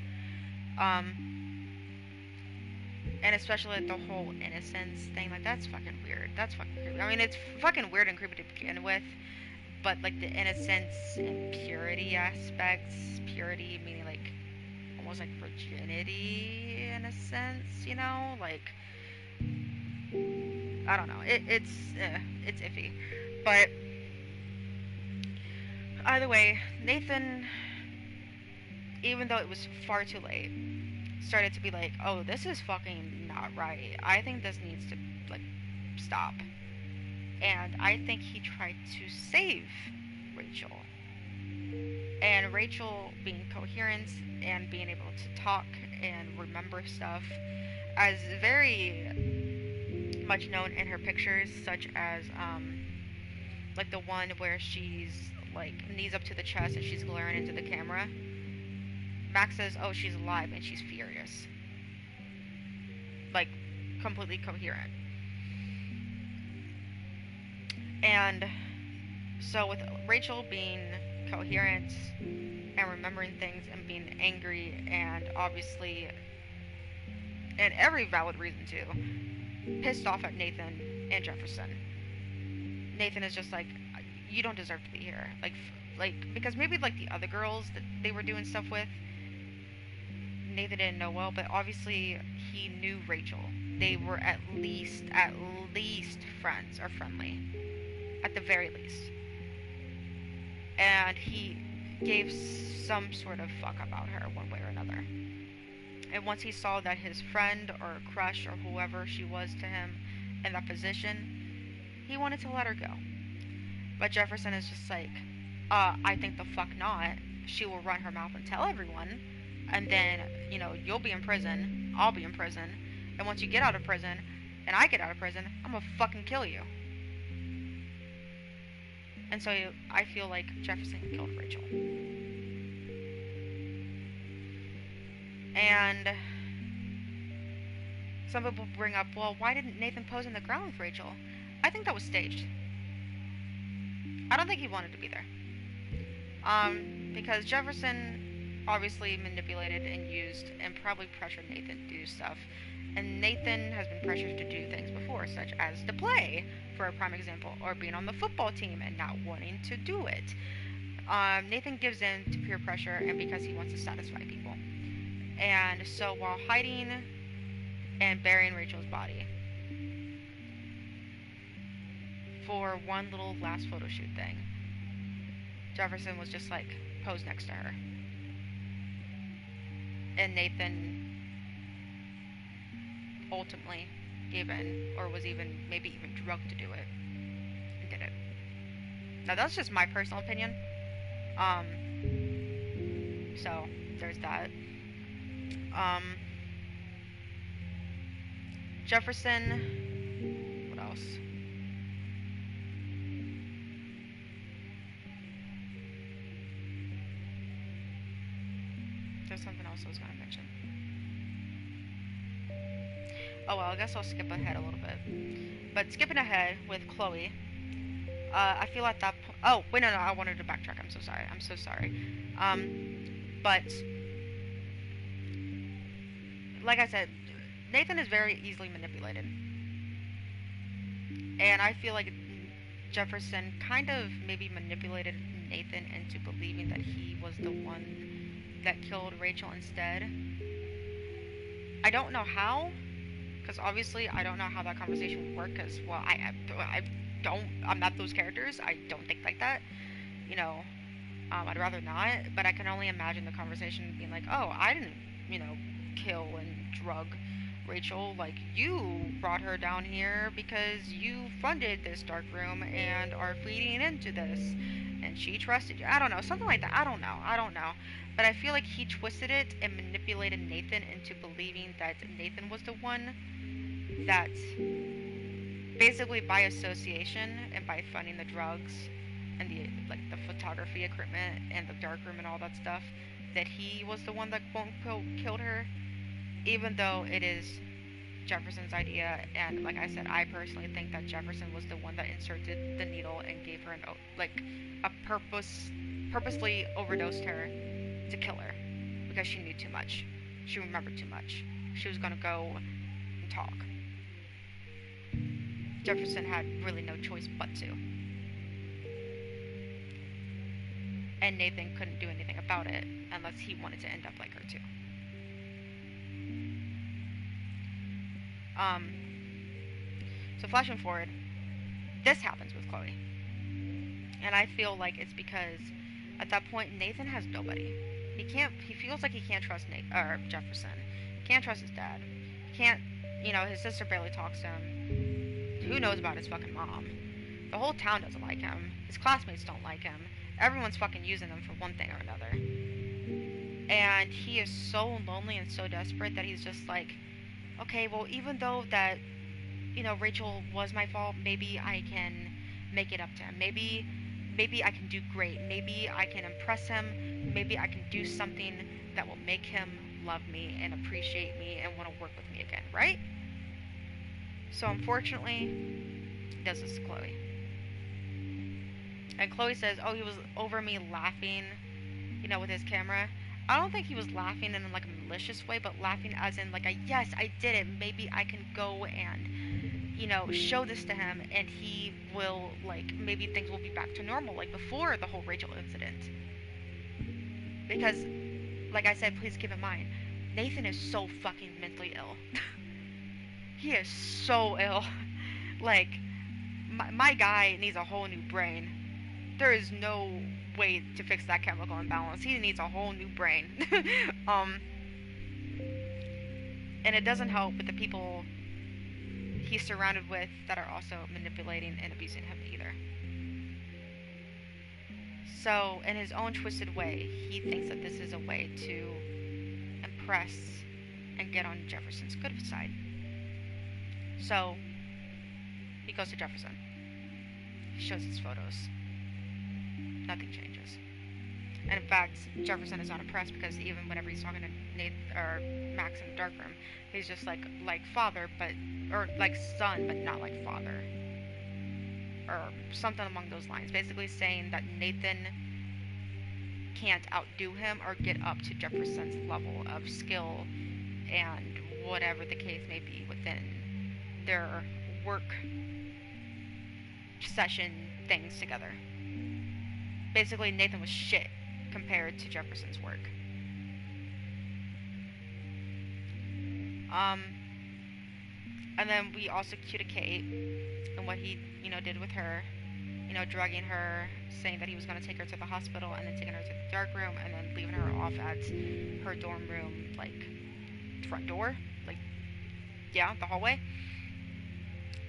And especially like the whole innocence thing, like, that's fucking weird. That's fucking creepy. It's fucking weird and creepy to begin with, but like the innocence and purity aspects, purity meaning like almost like virginity in a sense, like, I don't know. It's iffy, but either way, Nathan, even though it was far too late, started to be like, oh, this is fucking not right. I think this needs to, like, stop. And I think he tried to save Rachel. And Rachel being coherent and being able to talk and remember stuff, as very much known in her pictures, such as, like the one where she's, like, knees up to the chest and she's glaring into the camera. Max says, oh, she's alive and she's furious. Like, completely coherent. And So with Rachel being coherent and remembering things and being angry and obviously, and every valid reason too, pissed off at Nathan and Jefferson. Nathan is just like, you don't deserve to be here. Like because maybe like the other girls that they were doing stuff with, Nathan didn't know well, but obviously he knew Rachel. They were at least friends or friendly, at the very least. And he gave some sort of fuck about her one way or another. And once he saw that his friend or crush or whoever she was to him in that position, he wanted to let her go. But Jefferson is just like, I think the fuck not. She will run her mouth and tell everyone, and then, you'll be in prison, I'll be in prison, and once you get out of prison, and I get out of prison, I'm gonna fucking kill you. And so I feel like Jefferson killed Rachel. And some people bring up, well, why didn't Nathan pose in the ground with Rachel? I think that was staged. I don't think he wanted to be there. Because Jefferson obviously manipulated and used and probably pressured Nathan to do stuff. And Nathan has been pressured to do things before, such as to play, for a prime example, or being on the football team and not wanting to do it. Nathan gives in to peer pressure and because he wants to satisfy people. And so while hiding and burying Rachel's body for one little last photo shoot thing, Jefferson was just like, pose next to her. And Nathan ultimately gave in, or was even, maybe even drugged to do it, and did it. Now that's just my personal opinion. Um, so there's that. Um, Jefferson, what else? There's something else I was gonna mention. Oh well, I guess I'll skip ahead a little bit. But skipping ahead with Chloe, I feel like that. Oh wait, no, I wanted to backtrack. I'm so sorry. I'm so sorry. But like I said, Nathan is very easily manipulated, and I feel like Jefferson kind of maybe manipulated Nathan into believing that he was the one that killed Rachel instead. I don't know how, because obviously I don't know how that conversation would work. Because well, I don't. I'm not those characters. I don't think like that. You know, I'd rather not. But I can only imagine the conversation being like, oh, I didn't, kill and drug Rachel. Like you brought her down here because you funded this dark room and are feeding into this, and she trusted you. I don't know, something like that. I don't know. But I feel like he twisted it and manipulated Nathan into believing that Nathan was the one that basically by association and by funding the drugs and the photography equipment and the darkroom and all that stuff, that he was the one that quote unquote killed her, even though it is Jefferson's idea. And like I said, I personally think that Jefferson was the one that inserted the needle and gave her a purposely overdosed her to kill her because she knew too much. She remembered too much. She was gonna go and talk. Jefferson had really no choice but to. And Nathan couldn't do anything about it unless he wanted to end up like her too. Um, so flashing forward, this happens with Chloe. And I feel like it's because at that point Nathan has nobody. He feels like he can't trust Jefferson. He can't trust his dad. He can't, his sister barely talks to him. Who knows about his fucking mom? The whole town doesn't like him. His classmates don't like him. Everyone's fucking using him for one thing or another. And he is so lonely and so desperate that he's just like, okay, well, even though that, Rachel was my fault, maybe I can make it up to him. Maybe I can do great. Maybe I can impress him. Maybe I can do something that will make him love me and appreciate me and want to work with me again, right? So unfortunately, he does this to Chloe. And Chloe says, oh, he was over me laughing, with his camera. I don't think he was laughing in like a malicious way, but laughing as in like a, yes, I did it. Maybe I can go and, show this to him and he will, like, maybe things will be back to normal, like before the whole Rachel incident. Because, like I said, please keep in mind, Nathan is so fucking mentally ill. He is so ill. Like, my guy needs a whole new brain. There is no way to fix that chemical imbalance. He needs a whole new brain. um, and it doesn't help with the people he's surrounded with that are also manipulating and abusing him either. So, in his own twisted way, he thinks that this is a way to impress and get on Jefferson's good side. So, he goes to Jefferson. He shows his photos. Nothing changes. And in fact, Jefferson is not impressed because even whenever he's talking to Max in the darkroom, he's just like father, or like son, but not like father, or something along those lines. Basically saying that Nathan can't outdo him or get up to Jefferson's level of skill and whatever the case may be within their work session things together. Basically, Nathan was shit compared to Jefferson's work. And then we also cue to Kate and what he, did with her, drugging her, saying that he was going to take her to the hospital and then taking her to the dark room and then leaving her off at her dorm room, like, front door, like, yeah, the hallway,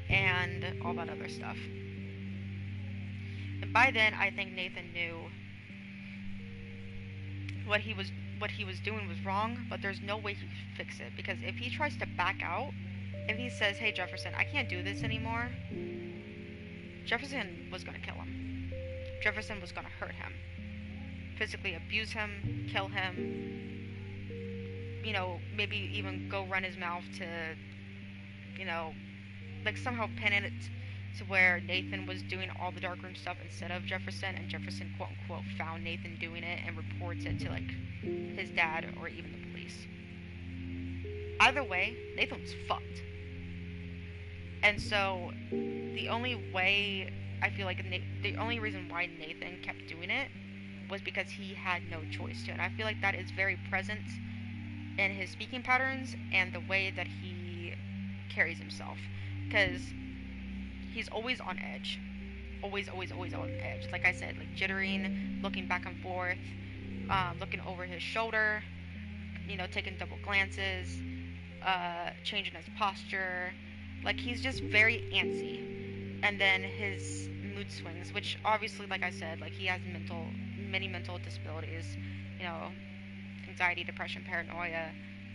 and all that other stuff. And by then, I think Nathan knew what he was doing was wrong, but there's no way he could fix it, because if he tries to back out, if he says, hey Jefferson, I can't do this anymore, Jefferson was going to kill him. Jefferson was going to hurt him, physically abuse him, kill him, maybe even go run his mouth to, like somehow pin it to where Nathan was doing all the darkroom stuff instead of Jefferson, and Jefferson quote unquote found Nathan doing it and reports it to like his dad or even the police. Either way, Nathan was fucked. And so the only way, I feel like the only reason why Nathan kept doing it was because he had no choice to. And I feel like that is very present in his speaking patterns and the way that he carries himself. Because he's always on edge. Always on edge. Like I said, like jittering, looking back and forth, looking over his shoulder, taking double glances, changing his posture. Like, he's just very antsy. And then his mood swings, which obviously, like I said, like, he has many mental disabilities, anxiety, depression, paranoia,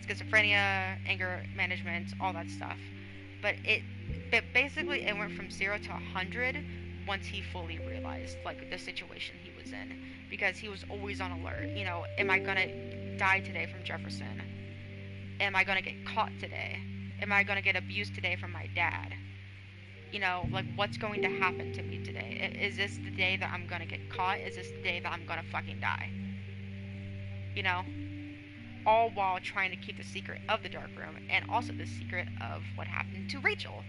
schizophrenia, anger management, all that stuff. But basically it went from 0 to 100 once he fully realized, like, the situation he was in, because he was always on alert. Am I gonna die today from Jefferson? Am I gonna get caught today? Am I gonna get abused today from my dad? Like, what's going to happen to me today? Is this the day that I'm gonna get caught? Is this the day that I'm gonna fucking die? All while trying to keep the secret of the dark room and also the secret of what happened to Rachel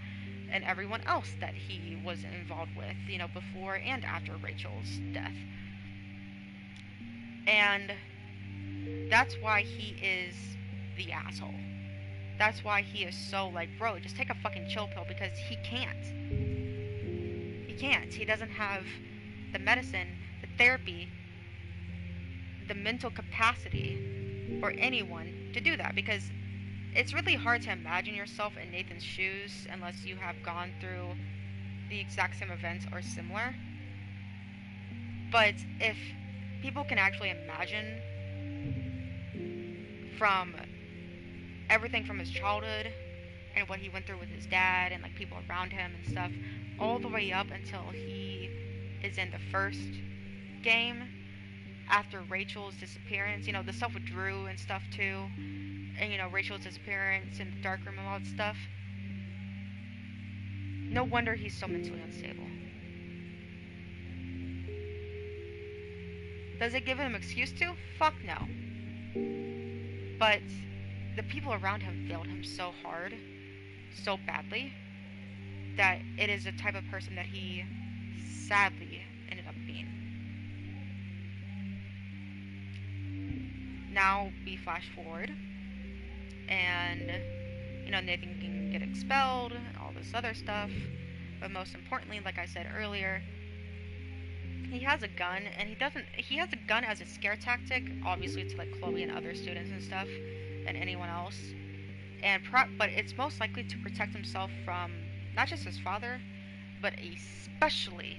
and everyone else that he was involved with, before and after Rachel's death. And that's why he is the asshole. That's why he is so like, bro, just take a fucking chill pill, because he can't. He can't. He doesn't have the medicine, the therapy, the mental capacity, or anyone to do that, because it's really hard to imagine yourself in Nathan's shoes unless you have gone through the exact same events or similar. But if people can actually imagine from everything from his childhood and what he went through with his dad and like people around him and stuff, all the way up until he is in the first game after Rachel's disappearance, the stuff with Drew and stuff too, and Rachel's disappearance in the darkroom and all that stuff. No wonder he's so mentally unstable. Does it give him an excuse to? Fuck no. But the people around him failed him so hard, so badly, that it is the type of person that he sadly ended up being. Now we flash forward, and Nathan can get expelled and all this other stuff. But most importantly, like I said earlier, he has a gun, and he has a gun as a scare tactic, obviously to like Chloe and other students and stuff, and anyone else. But it's most likely to protect himself from not just his father, but especially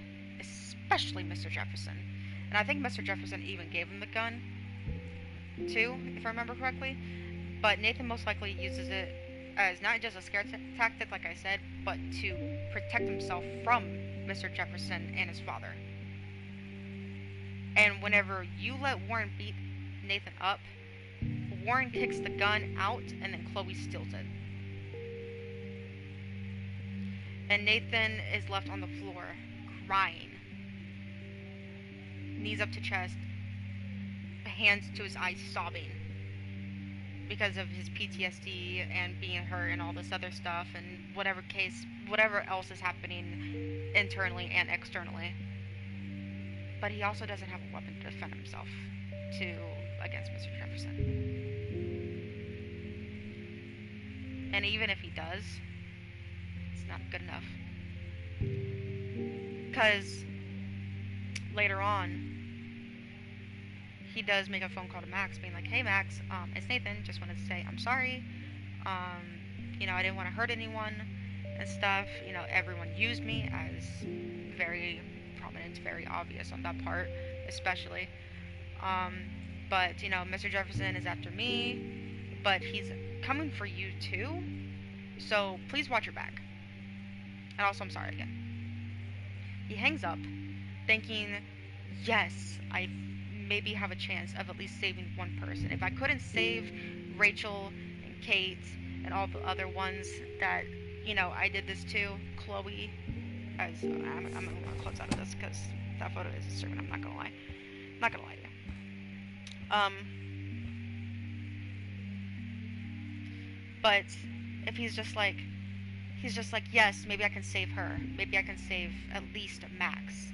Mr. Jefferson. And I think Mr. Jefferson even gave him the gun too, if I remember correctly. But Nathan most likely uses it as not just a scare tactic, like I said, but to protect himself from Mr. Jefferson and his father. And whenever you let Warren beat Nathan up, Warren kicks the gun out, and then Chloe steals it. And Nathan is left on the floor, crying. Knees up to chest, hands to his eyes, sobbing. Because of his PTSD and being hurt and all this other stuff, and whatever else is happening internally and externally. But he also doesn't have a weapon to defend himself against Mr. Jefferson. And even if he does, it's not good enough. Because later on, he does make a phone call to Max, being like, "Hey Max, it's Nathan, just wanted to say I'm sorry. I didn't want to hurt anyone and stuff. Everyone used me," as very prominent, very obvious on that part, especially. But Mr. Jefferson is after me, but he's coming for you too. So please watch your back. And also, I'm sorry again. He hangs up, thinking, yes, I maybe have a chance of at least saving one person. If I couldn't save Rachel and Kate and all the other ones that, I did this to, Chloe, as I'm gonna close out of this because that photo is disturbing, I'm not gonna lie. I'm not gonna lie to you. But if he's just like, yes, maybe I can save her. Maybe I can save at least Max.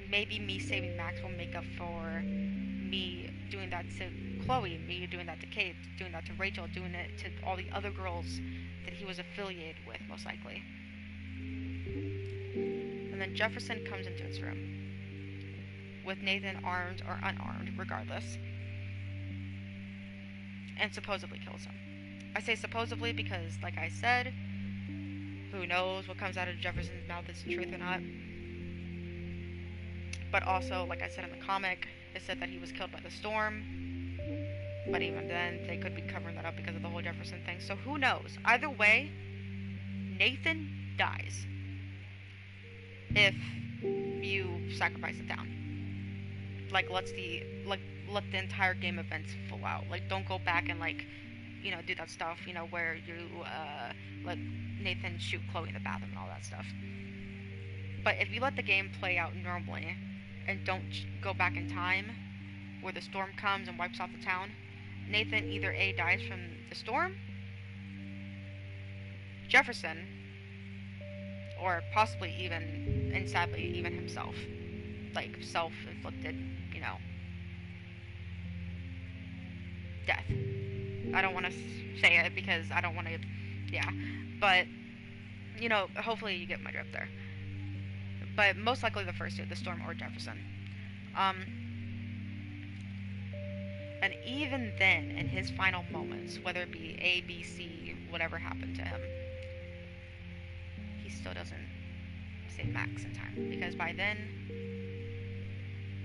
Maybe me saving Max will make up for me doing that to Chloe, me doing that to Kate, doing that to Rachel, doing it to all the other girls that he was affiliated with, most likely. And then Jefferson comes into his room, with Nathan armed or unarmed, regardless, and supposedly kills him. I say supposedly because, like I said, who knows what comes out of Jefferson's mouth is the truth or not. But also, like I said in the comic, it said that he was killed by the storm. But even then, they could be covering that up because of the whole Jefferson thing. So who knows? Either way, Nathan dies if you sacrifice the town. Like, let the entire game events full out. Like, don't go back and do that stuff, where you let Nathan shoot Chloe in the bathroom and all that stuff. But if you let the game play out normally and don't go back in time, where the storm comes and wipes out the town, Nathan either A, dies from the storm, Jefferson, or possibly even, and sadly, even himself. Like, self-inflicted, death. I don't want to say it because I don't want to, yeah. But, hopefully you get my drift there. But most likely the first two, the storm or Jefferson. And even then, in his final moments, whether it be A, B, C, whatever happened to him, he still doesn't save Max in time.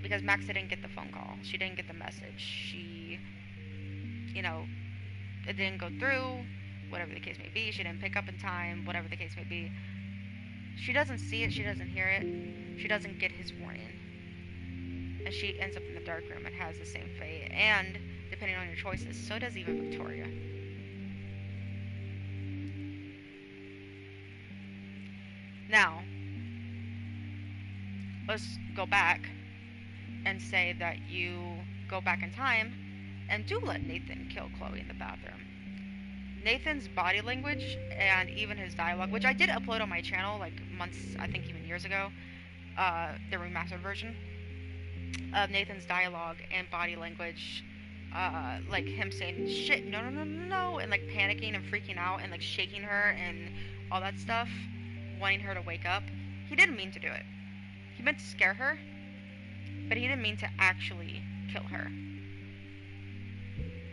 Because Max didn't get the phone call. She didn't get the message. She, it didn't go through, whatever the case may be. She didn't pick up in time, whatever the case may be. She doesn't see it, she doesn't hear it, she doesn't get his warning. And she ends up in the dark room and has the same fate. And, depending on your choices, so does even Victoria. Now, let's go back and say that you go back in time and do let Nathan kill Chloe in the bathroom. Nathan's body language and even his dialogue, which I did upload on my channel like months, I think even years ago, the remastered version of Nathan's dialogue and body language, like him saying shit, no, no, no, no, no, and like panicking and freaking out and like shaking her and all that stuff, wanting her to wake up. He didn't mean to do it. He meant to scare her, but he didn't mean to actually kill her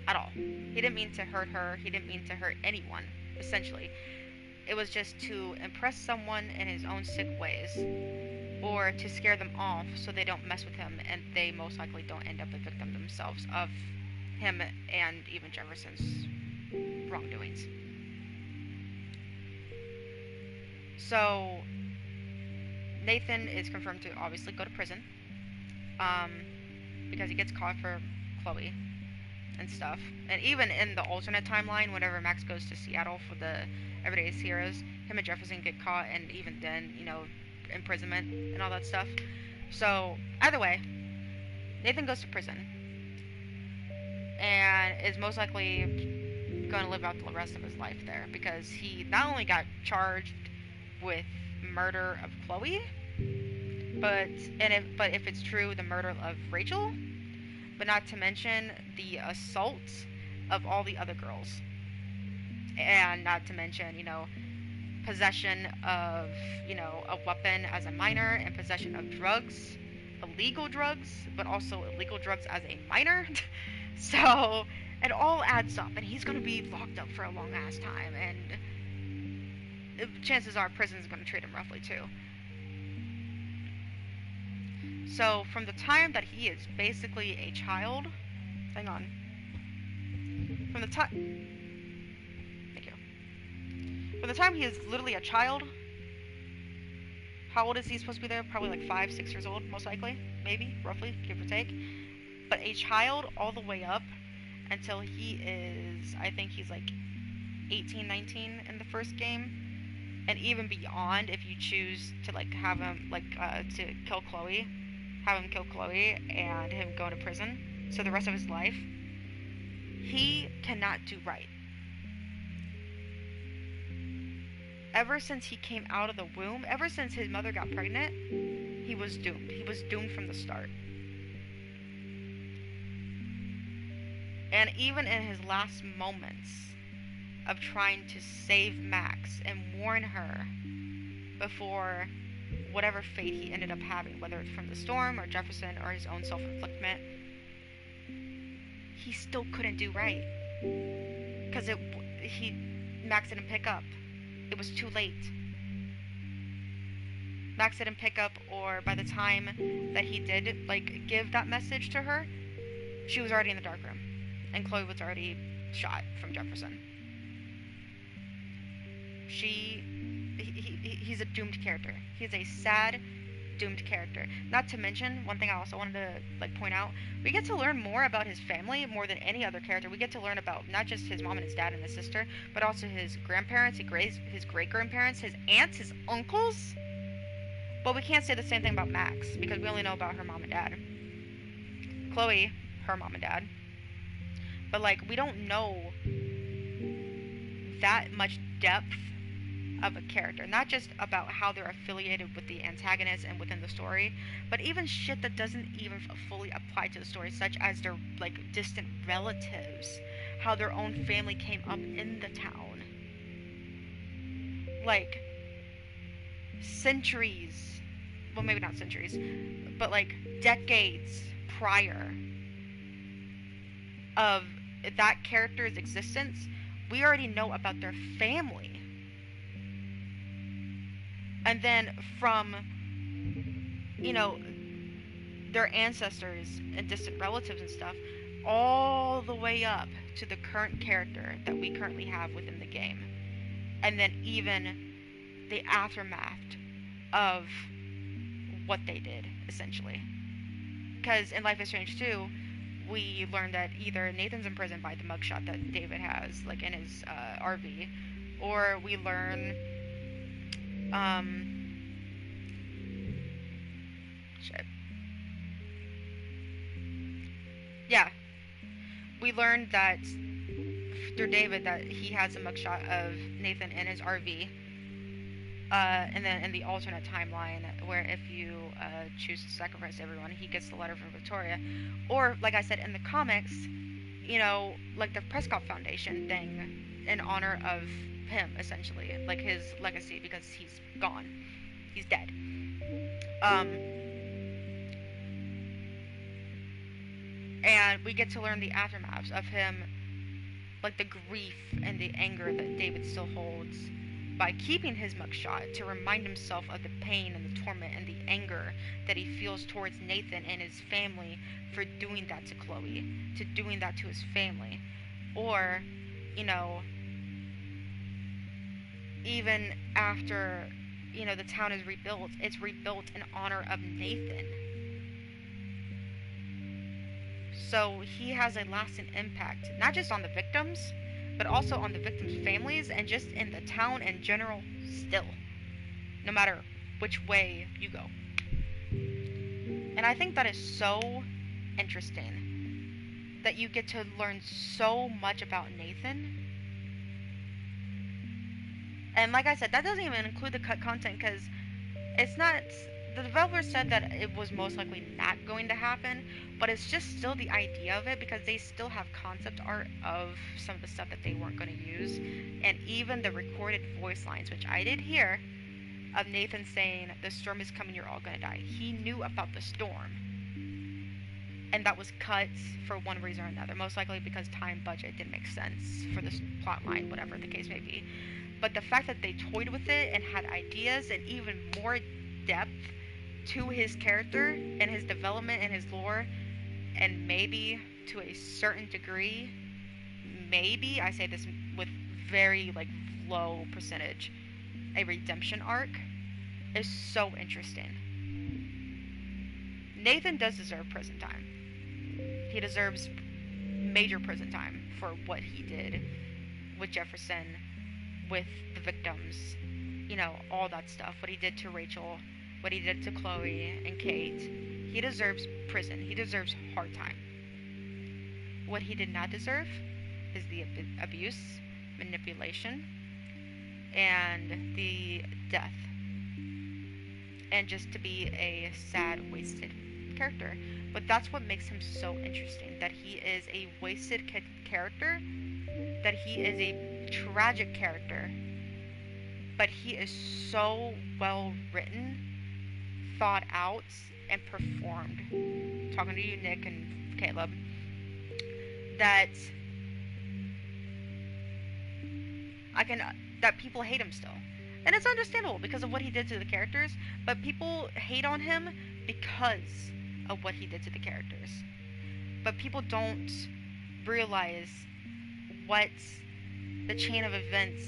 at all. He didn't mean to hurt her. He didn't mean to hurt anyone, essentially. It was just to impress someone in his own sick ways, or to scare them off so they don't mess with him and they most likely don't end up a victim themselves of him and even Jefferson's wrongdoings. So Nathan is confirmed to obviously go to prison, because he gets caught for Chloe and stuff. And even in the alternate timeline, whenever Max goes to Seattle for the Everyday Heroes, him and Jefferson get caught, and even then, imprisonment and all that stuff. So either way, Nathan goes to prison and is most likely going to live out the rest of his life there, because he not only got charged with murder of Chloe, but if it's true, the murder of Rachel, but not to mention the assault of all the other girls, and not to mention, possession of, a weapon as a minor, and possession of drugs, illegal drugs, but also illegal drugs as a minor. So it all adds up, and he's going to be locked up for a long ass time, and chances are prison's going to treat him roughly too. So from the time that he is basically a child, hang on, from the time, thank you, from the time he is literally a child, how old is he supposed to be there? Probably like 5, 6 years old, most likely, maybe, roughly, give or take. But a child all the way up until he is, I think he's like 18, 19 in the first game, and even beyond if you choose to like have him like to kill Chloe, have him kill Chloe and him go to prison, so the rest of his life, he cannot do right. Ever since he came out of the womb, ever since his mother got pregnant, he was doomed. He was doomed from the start. And even in his last moments of trying to save Max and warn her before whatever fate he ended up having, whether it's from the storm or Jefferson or his own self-inflictment, he still couldn't do right, because Max didn't pick up. It was too late. Max didn't pick up, or by the time that he did like give that message to her, she was already in the dark room, and Chloe was already shot from Jefferson. He's a doomed character. He's a sad, doomed character. Not to mention, one thing I also wanted to like point out, we get to learn more about his family more than any other character. We get to learn about not just his mom and his dad and his sister, but also his grandparents, his great-grandparents, his aunts, his uncles. But we can't say the same thing about Max, because we only know about her mom and dad. Chloe, her mom and dad. But like, we don't know that much depth of a character, not just about how they're affiliated with the antagonist and within the story, but even shit that doesn't even fully apply to the story, such as their like distant relatives, how their own family came up in the town, like centuries, well maybe not centuries, but like decades prior of that character's existence. We already know about their family. And then from, their ancestors and distant relatives and stuff, all the way up to the current character that we currently have within the game. And then even the aftermath of what they did, essentially. Because in Life is Strange 2, we learned that either Nathan's in prison by the mugshot that David has, like in his RV, or we learn shit. we learned that through David that he has a mugshot of Nathan in his RV. And then in the alternate timeline, where if you choose to sacrifice everyone, he gets the letter from Victoria. Or, like I said, in the comics, like the Prescott Foundation thing in honor of him, essentially. Like his legacy, because he's gone. He's dead. Um, and we get to learn the aftermaths of him, like the grief and the anger that David still holds by keeping his mugshot to remind himself of the pain and the torment and the anger that he feels towards Nathan and his family for doing that to Chloe, to doing that to his family. Or, you know, even after, the town is rebuilt, it's rebuilt in honor of Nathan. So he has a lasting impact, not just on the victims, but also on the victims' families and just in the town in general still, no matter which way you go. And I think that is so interesting that you get to learn so much about Nathan. And like I said, that doesn't even include the cut content because it's not. The developer said that it was most likely not going to happen, but it's just still the idea of it because they still have concept art of some of the stuff that they weren't going to use, and even the recorded voice lines, which I did hear, of Nathan saying, "The storm is coming, you're all going to die." He knew about the storm, and that was cut for one reason or another, most likely because time budget didn't make sense for this plot line, whatever the case may be. But the fact that they toyed with it and had ideas and even more depth to his character and his development and his lore, and maybe to a certain degree, maybe, I say this with very low percentage, a redemption arc, is so interesting. Nathan does deserve prison time. He deserves major prison time for what he did with Jefferson, with the victims, all that stuff. What he did to Rachel, what he did to Chloe and Kate. He deserves prison. He deserves hard time. What he did not deserve is the abuse, manipulation, and the death. And just to be a sad, wasted character. But that's what makes him so interesting, that he is a wasted character, that he is a tragic character, but he is so well written, thought out, and performed. Talking to you, Nick and Caleb, that that people hate him still. And it's understandable because of what he did to the characters, but people hate on him because of what he did to the characters. But people don't realize what the chain of events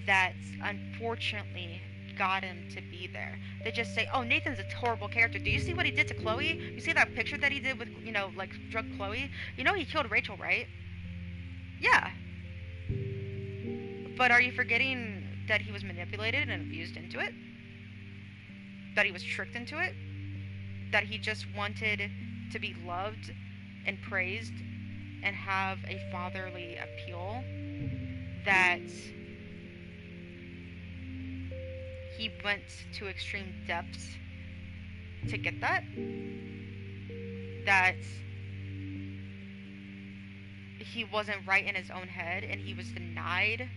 that unfortunately got him to be there. They just say, "Oh, Nathan's a horrible character. Do you see what he did to Chloe? You see that picture that he did with, drug Chloe? You know he killed Rachel, right?" Yeah. But are you forgetting that he was manipulated and abused into it? That he was tricked into it? That he just wanted to be loved and praised and have a fatherly appeal? That he went to extreme depths to get that? That he wasn't right in his own head and he was denied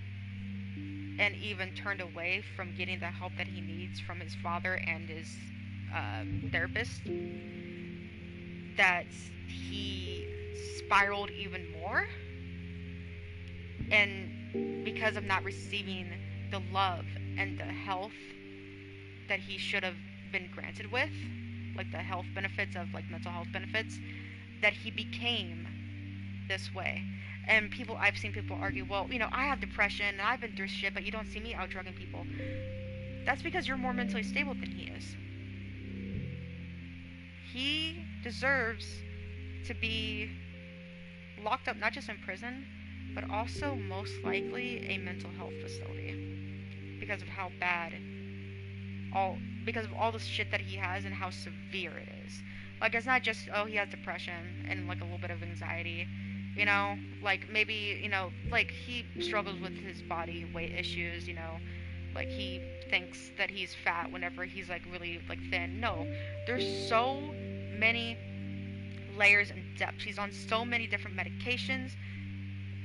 and even turned away from getting the help that he needs from his father and his therapist? That he spiraled even more, and because of not receiving the love and the health that he should have been granted with, like the health benefits of mental health benefits, that he became this way. And I've seen people argue, well, I have depression and I've been through shit, but you don't see me out drugging people. That's because you're more mentally stable than he is. He deserves to be locked up, not just in prison, but also most likely a mental health facility because of how bad because of all the shit that he has and how severe it is. It's not just, oh, he has depression and a little bit of anxiety. You know, like maybe, like he struggles with his body weight issues, like he thinks that he's fat whenever he's like really like thin. No, there's so many layers and depth. He's on so many different medications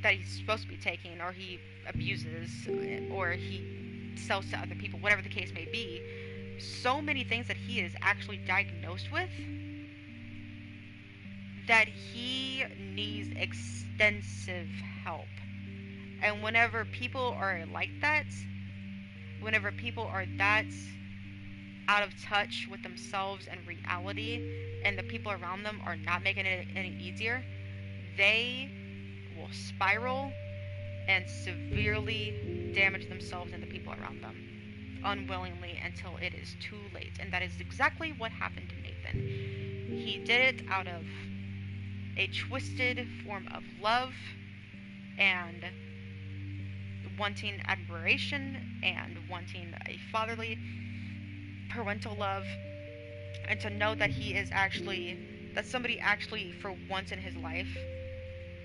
that he's supposed to be taking, or he abuses, or he sells to other people, whatever the case may be. So many things that he is actually diagnosed with that he needs extensive help. And whenever people are like that, whenever people are that out of touch with themselves and reality, and the people around them are not making it any easier, they will spiral and severely damage themselves and the people around them unwillingly until it is too late. And that is exactly what happened to Nathan. He did it out of a twisted form of love and wanting admiration and wanting a fatherly parental love, and to know that he is actually, that somebody actually for once in his life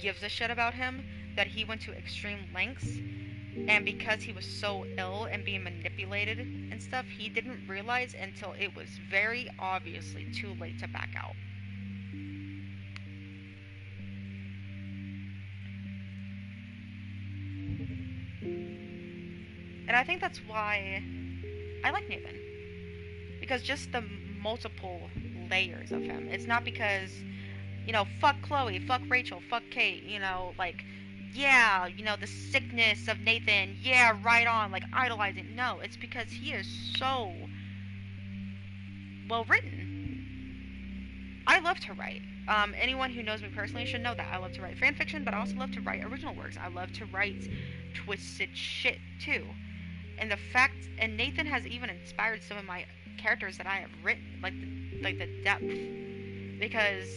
gives a shit about him, that he went to extreme lengths. And because he was so ill and being manipulated and stuff, he didn't realize until it was very obviously too late to back out. And I think that's why I like Nathan. Because just the multiple layers of him. It's not because, fuck Chloe, fuck Rachel, fuck Kate, like, yeah, the sickness of Nathan, yeah, right on, like, idolizing. No, it's because he is so well written. I love to write. Anyone who knows me personally should know that I love to write fan fiction, but I also love to write original works. I love to write twisted shit too. And the fact, and Nathan has even inspired some of my characters that I have written, like the depth, because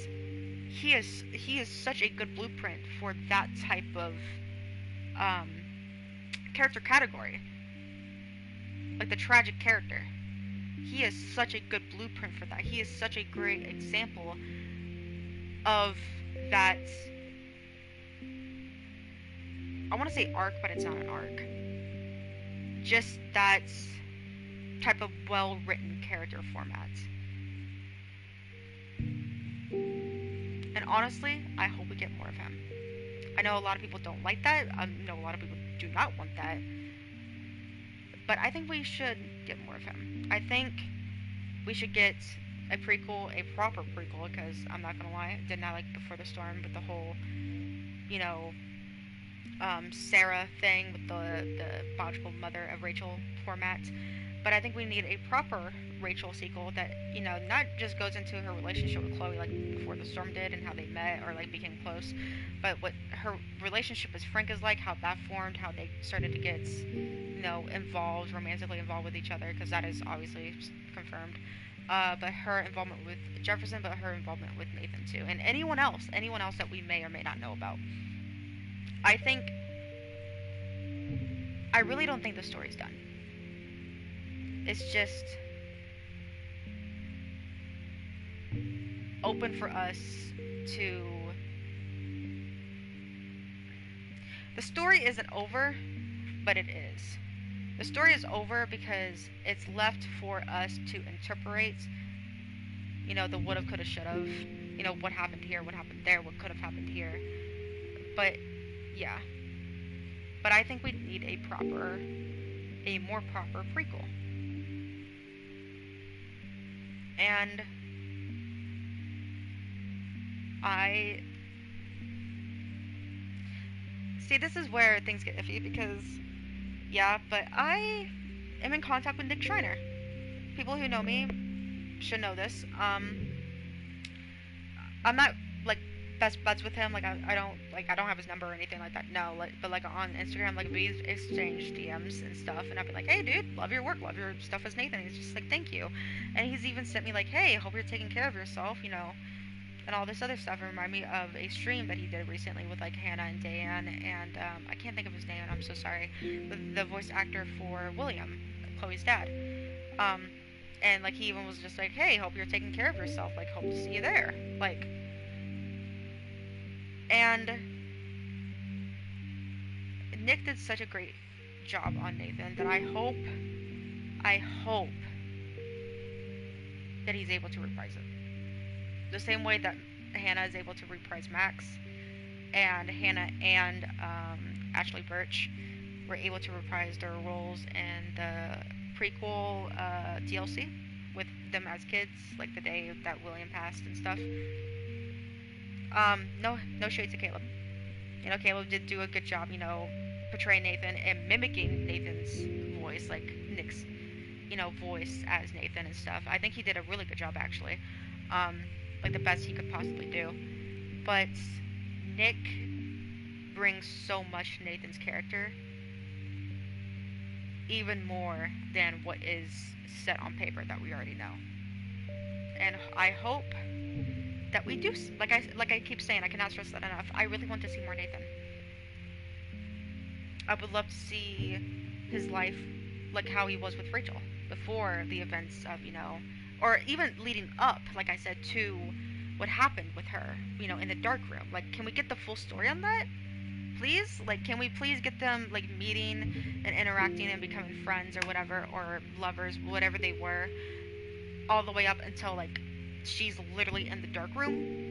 he is such a good blueprint for that type of um, character category, like the tragic character. He is such a good blueprint for that. He is such a great example of that. I want to say arc, but it's not an arc. Just that type of well-written character format. And honestly, I hope we get more of him. I know a lot of people don't like that. I know a lot of people do not want that. But I think we should get more of him. I think we should get a prequel, a proper prequel, because I'm not gonna lie, I did not like Before the Storm with the whole, you know, Sarah thing with the biological mother of Rachel format. But I think we need a proper Rachel sequel that, not just goes into her relationship with Chloe like Before the Storm did and how they met or like became close, but what her relationship with Frank is like, how that formed, how they started to get, involved, romantically involved with each other, because that is obviously confirmed. But her involvement with Jefferson, but her involvement with Nathan too, and anyone else that we may or may not know about. I think, I really don't think the story's done. It's just open for us to. The story isn't over, but it is. The story is over because it's left for us to interpret, the woulda, coulda, shoulda, what happened here, what happened there, what could have happened here. But, yeah. But I think we need a more proper prequel. And I see, this is where things get iffy because, yeah, but I am in contact with Nick Schreiner. People who know me should know this. I'm not like best buds with him. Like I don't have his number or anything like that. No, but like on Instagram, like we exchange DMs and stuff, and I'd be like, hey, dude, love your work, love your stuff as Nathan. And he's just like, thank you, and he's even sent me like, hey, hope you're taking care of yourself, and all this other stuff. And remind me of a stream that he did recently with like Hannah and Dan, and I can't think of his name. I'm so sorry. The voice actor for William, Chloe's dad. Um, and like he even was just like, hey, hope you're taking care of yourself. Like, hope to see you there. Like, and Nick did such a great job on Nathan that I hope that he's able to reprise it. The same way that Hannah is able to reprise Max, and Hannah and Ashley Birch were able to reprise their roles in the prequel DLC with them as kids, like the day that William passed and stuff. No shade to Caleb. You know, Caleb did do a good job, you know, portraying Nathan and mimicking Nathan's voice, like Nick's, you know, voice as Nathan and stuff. I think he did a really good job, actually. Like the best he could possibly do. But Nick brings so much to Nathan's character, even more than what is set on paper that we already know. And I hope that we do, like I keep saying, I cannot stress that enough. I really want to see more Nathan. I would love to see his life, like how he was with Rachel before the events of, you know, or even leading up, like I said, to what happened with her, you know, in the dark room. Like, can we get the full story on that? Please? Like, can we please get them, like, meeting and interacting and becoming friends or whatever, or lovers, whatever they were, all the way up until, like, she's literally in the dark room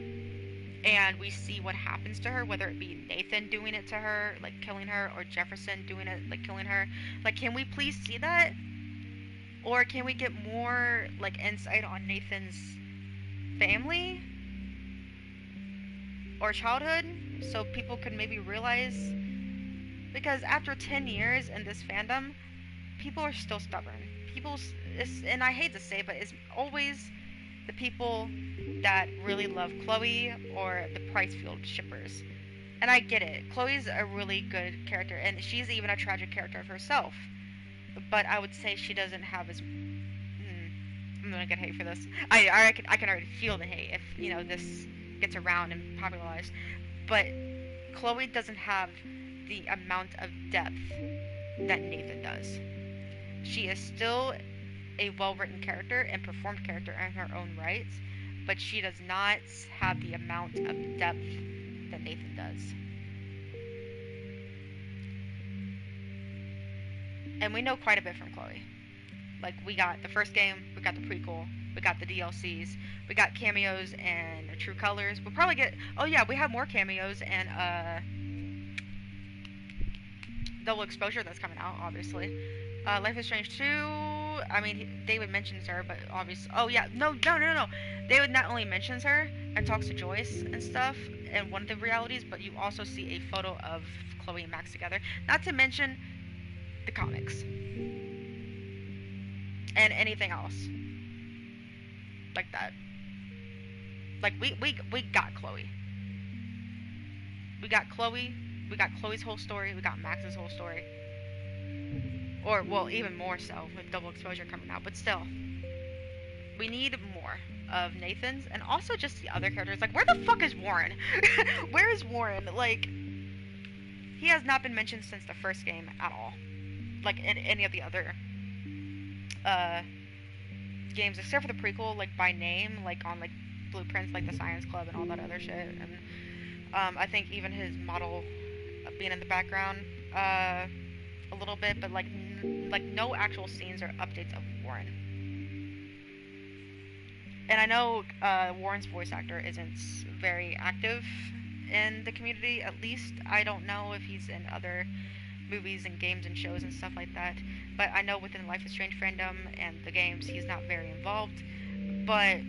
and we see what happens to her, whether it be Nathan doing it to her, like killing her, or Jefferson doing it, like killing her. Like, can we please see that? Or can we get more, like, insight on Nathan's family or childhood so people could maybe realize? Because after 10 years in this fandom, people are still stubborn. And I hate to say it, but it's always the people that really love Chloe or the Pricefield shippers. And I get it. Chloe's a really good character, and she's even a tragic character of herself. But I would say she doesn't have as... I'm gonna get hate for this. I can already feel the hate if, you know, this gets around and popularized. But Chloe doesn't have the amount of depth that Nathan does. She is still a well-written character and performed character in her own right, but she does not have the amount of depth that Nathan does. And we know quite a bit from Chloe. Like, we got the first game, we got the prequel, we got the DLCs, we got cameos and True Colors. We'll probably get... Oh yeah, we have more cameos and Double Exposure that's coming out, obviously. Life is Strange 2, I mean, David mentions her, but obviously... Oh yeah, no. David not only mentions her and talks to Joyce and stuff in one of the realities, but you also see a photo of Chloe and Max together. Not to mention the comics. And anything else like that. Like, we got Chloe. We got Chloe. We got Chloe's whole story. We got Max's whole story. Or, well, even more so with Double Exposure coming out. But still, we need more of Nathan's, and also just the other characters. Like, where the fuck is Warren? Where is Warren? Like, he has not been mentioned since the first game at all. Like, in any of the other games, except for the prequel, like, by name, like, on, like, blueprints, like the Science Club and all that other shit. And I think even his model being in the background a little bit, but like no actual scenes or updates of Warren. And I know Warren's voice actor isn't very active in the community. At least I don't know if he's in other movies and games and shows and stuff like that. But I know within Life is Strange fandom and the games, he's not very involved. But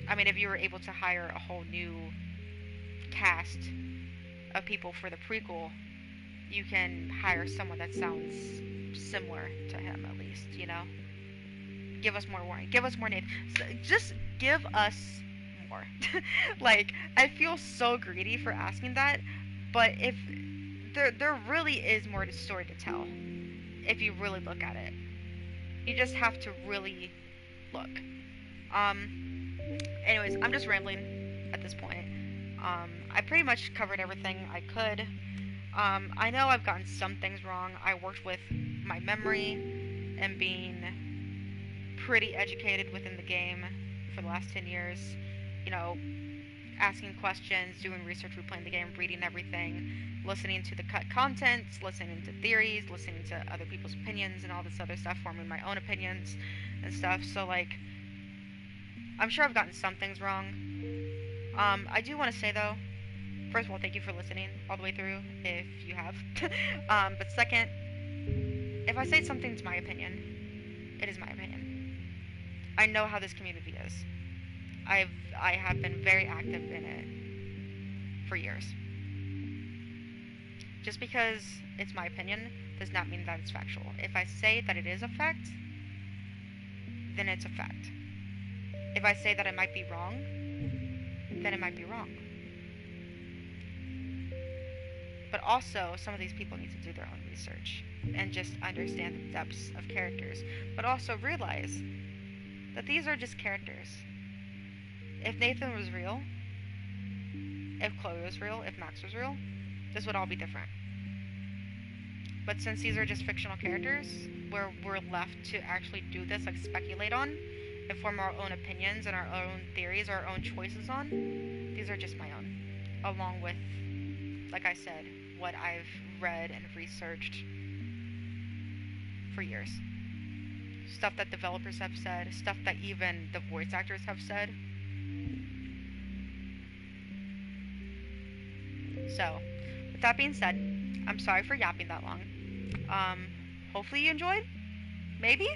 I mean, if you were able to hire a whole new cast of people for the prequel, you can hire someone that sounds similar to him, at least, you know? Give us more Warren. Give us more Nathan. Just give us more. Like, I feel so greedy for asking that, but if there really is more story to tell, if you really look at it. You just have to really look. Anyways, I'm just rambling at this point. I pretty much covered everything I could. I know I've gotten some things wrong. I worked with my memory and being pretty educated within the game for the last 10 years. You know, asking questions, doing research, replaying the game, reading everything, listening to the cut contents, listening to theories, listening to other people's opinions and all this other stuff, forming my own opinions and stuff. So, like, I'm sure I've gotten some things wrong. I do want to say, though, first of all, thank you for listening all the way through, if you have. But second, if I say something's my opinion, it is my opinion. I know how this community is. I have been very active in it for years. Just because it's my opinion does not mean that it's factual. If I say that it is a fact, then it's a fact. If I say that it might be wrong, then it might be wrong. But also, some of these people need to do their own research and just understand the depths of characters. But also realize that these are just characters. If Nathan was real, if Chloe was real, if Max was real, this would all be different. But since these are just fictional characters, where we're left to actually do this, like speculate on, and form our own opinions and our own theories, our own choices on, these are just my own. Along with, like I said, what I've read and researched for years. Stuff that developers have said, stuff that even the voice actors have said. So, with that being said, I'm sorry for yapping that long. Hopefully you enjoyed. Maybe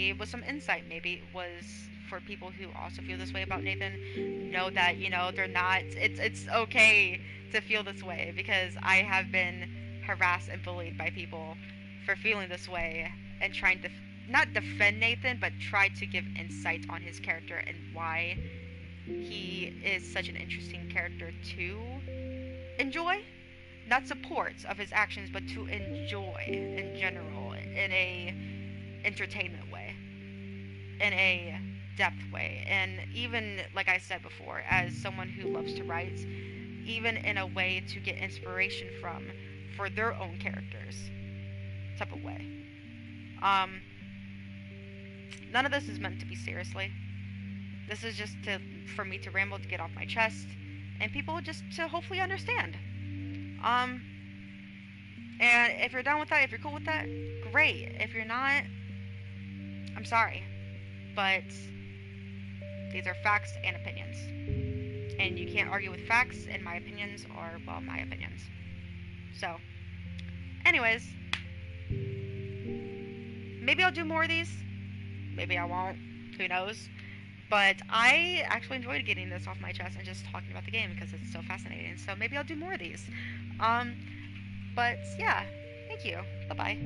it was some insight. Maybe it was for people who also feel this way about Nathan. Know that, they're not. It's okay to feel this way, because I have been harassed and bullied by people for feeling this way and trying to not defend Nathan, but try to give insight on his character and why he is such an interesting character to enjoy. Not support of his actions, but to enjoy in general, in a entertainment way, in a depth way, and even, like I said before, as someone who loves to write, even in a way to get inspiration from for their own characters type of way. None of this is meant to be seriously. This is just for me to ramble, to get off my chest, and people just to hopefully understand. And if you're done with that, if you're cool with that, great. If you're not, I'm sorry. But these are facts and opinions. And you can't argue with facts, and my opinions are, well, my opinions. So, anyways, maybe I'll do more of these. Maybe I won't. Who knows? But I actually enjoyed getting this off my chest and just talking about the game because it's so fascinating. So maybe I'll do more of these. But yeah, thank you. Bye-bye.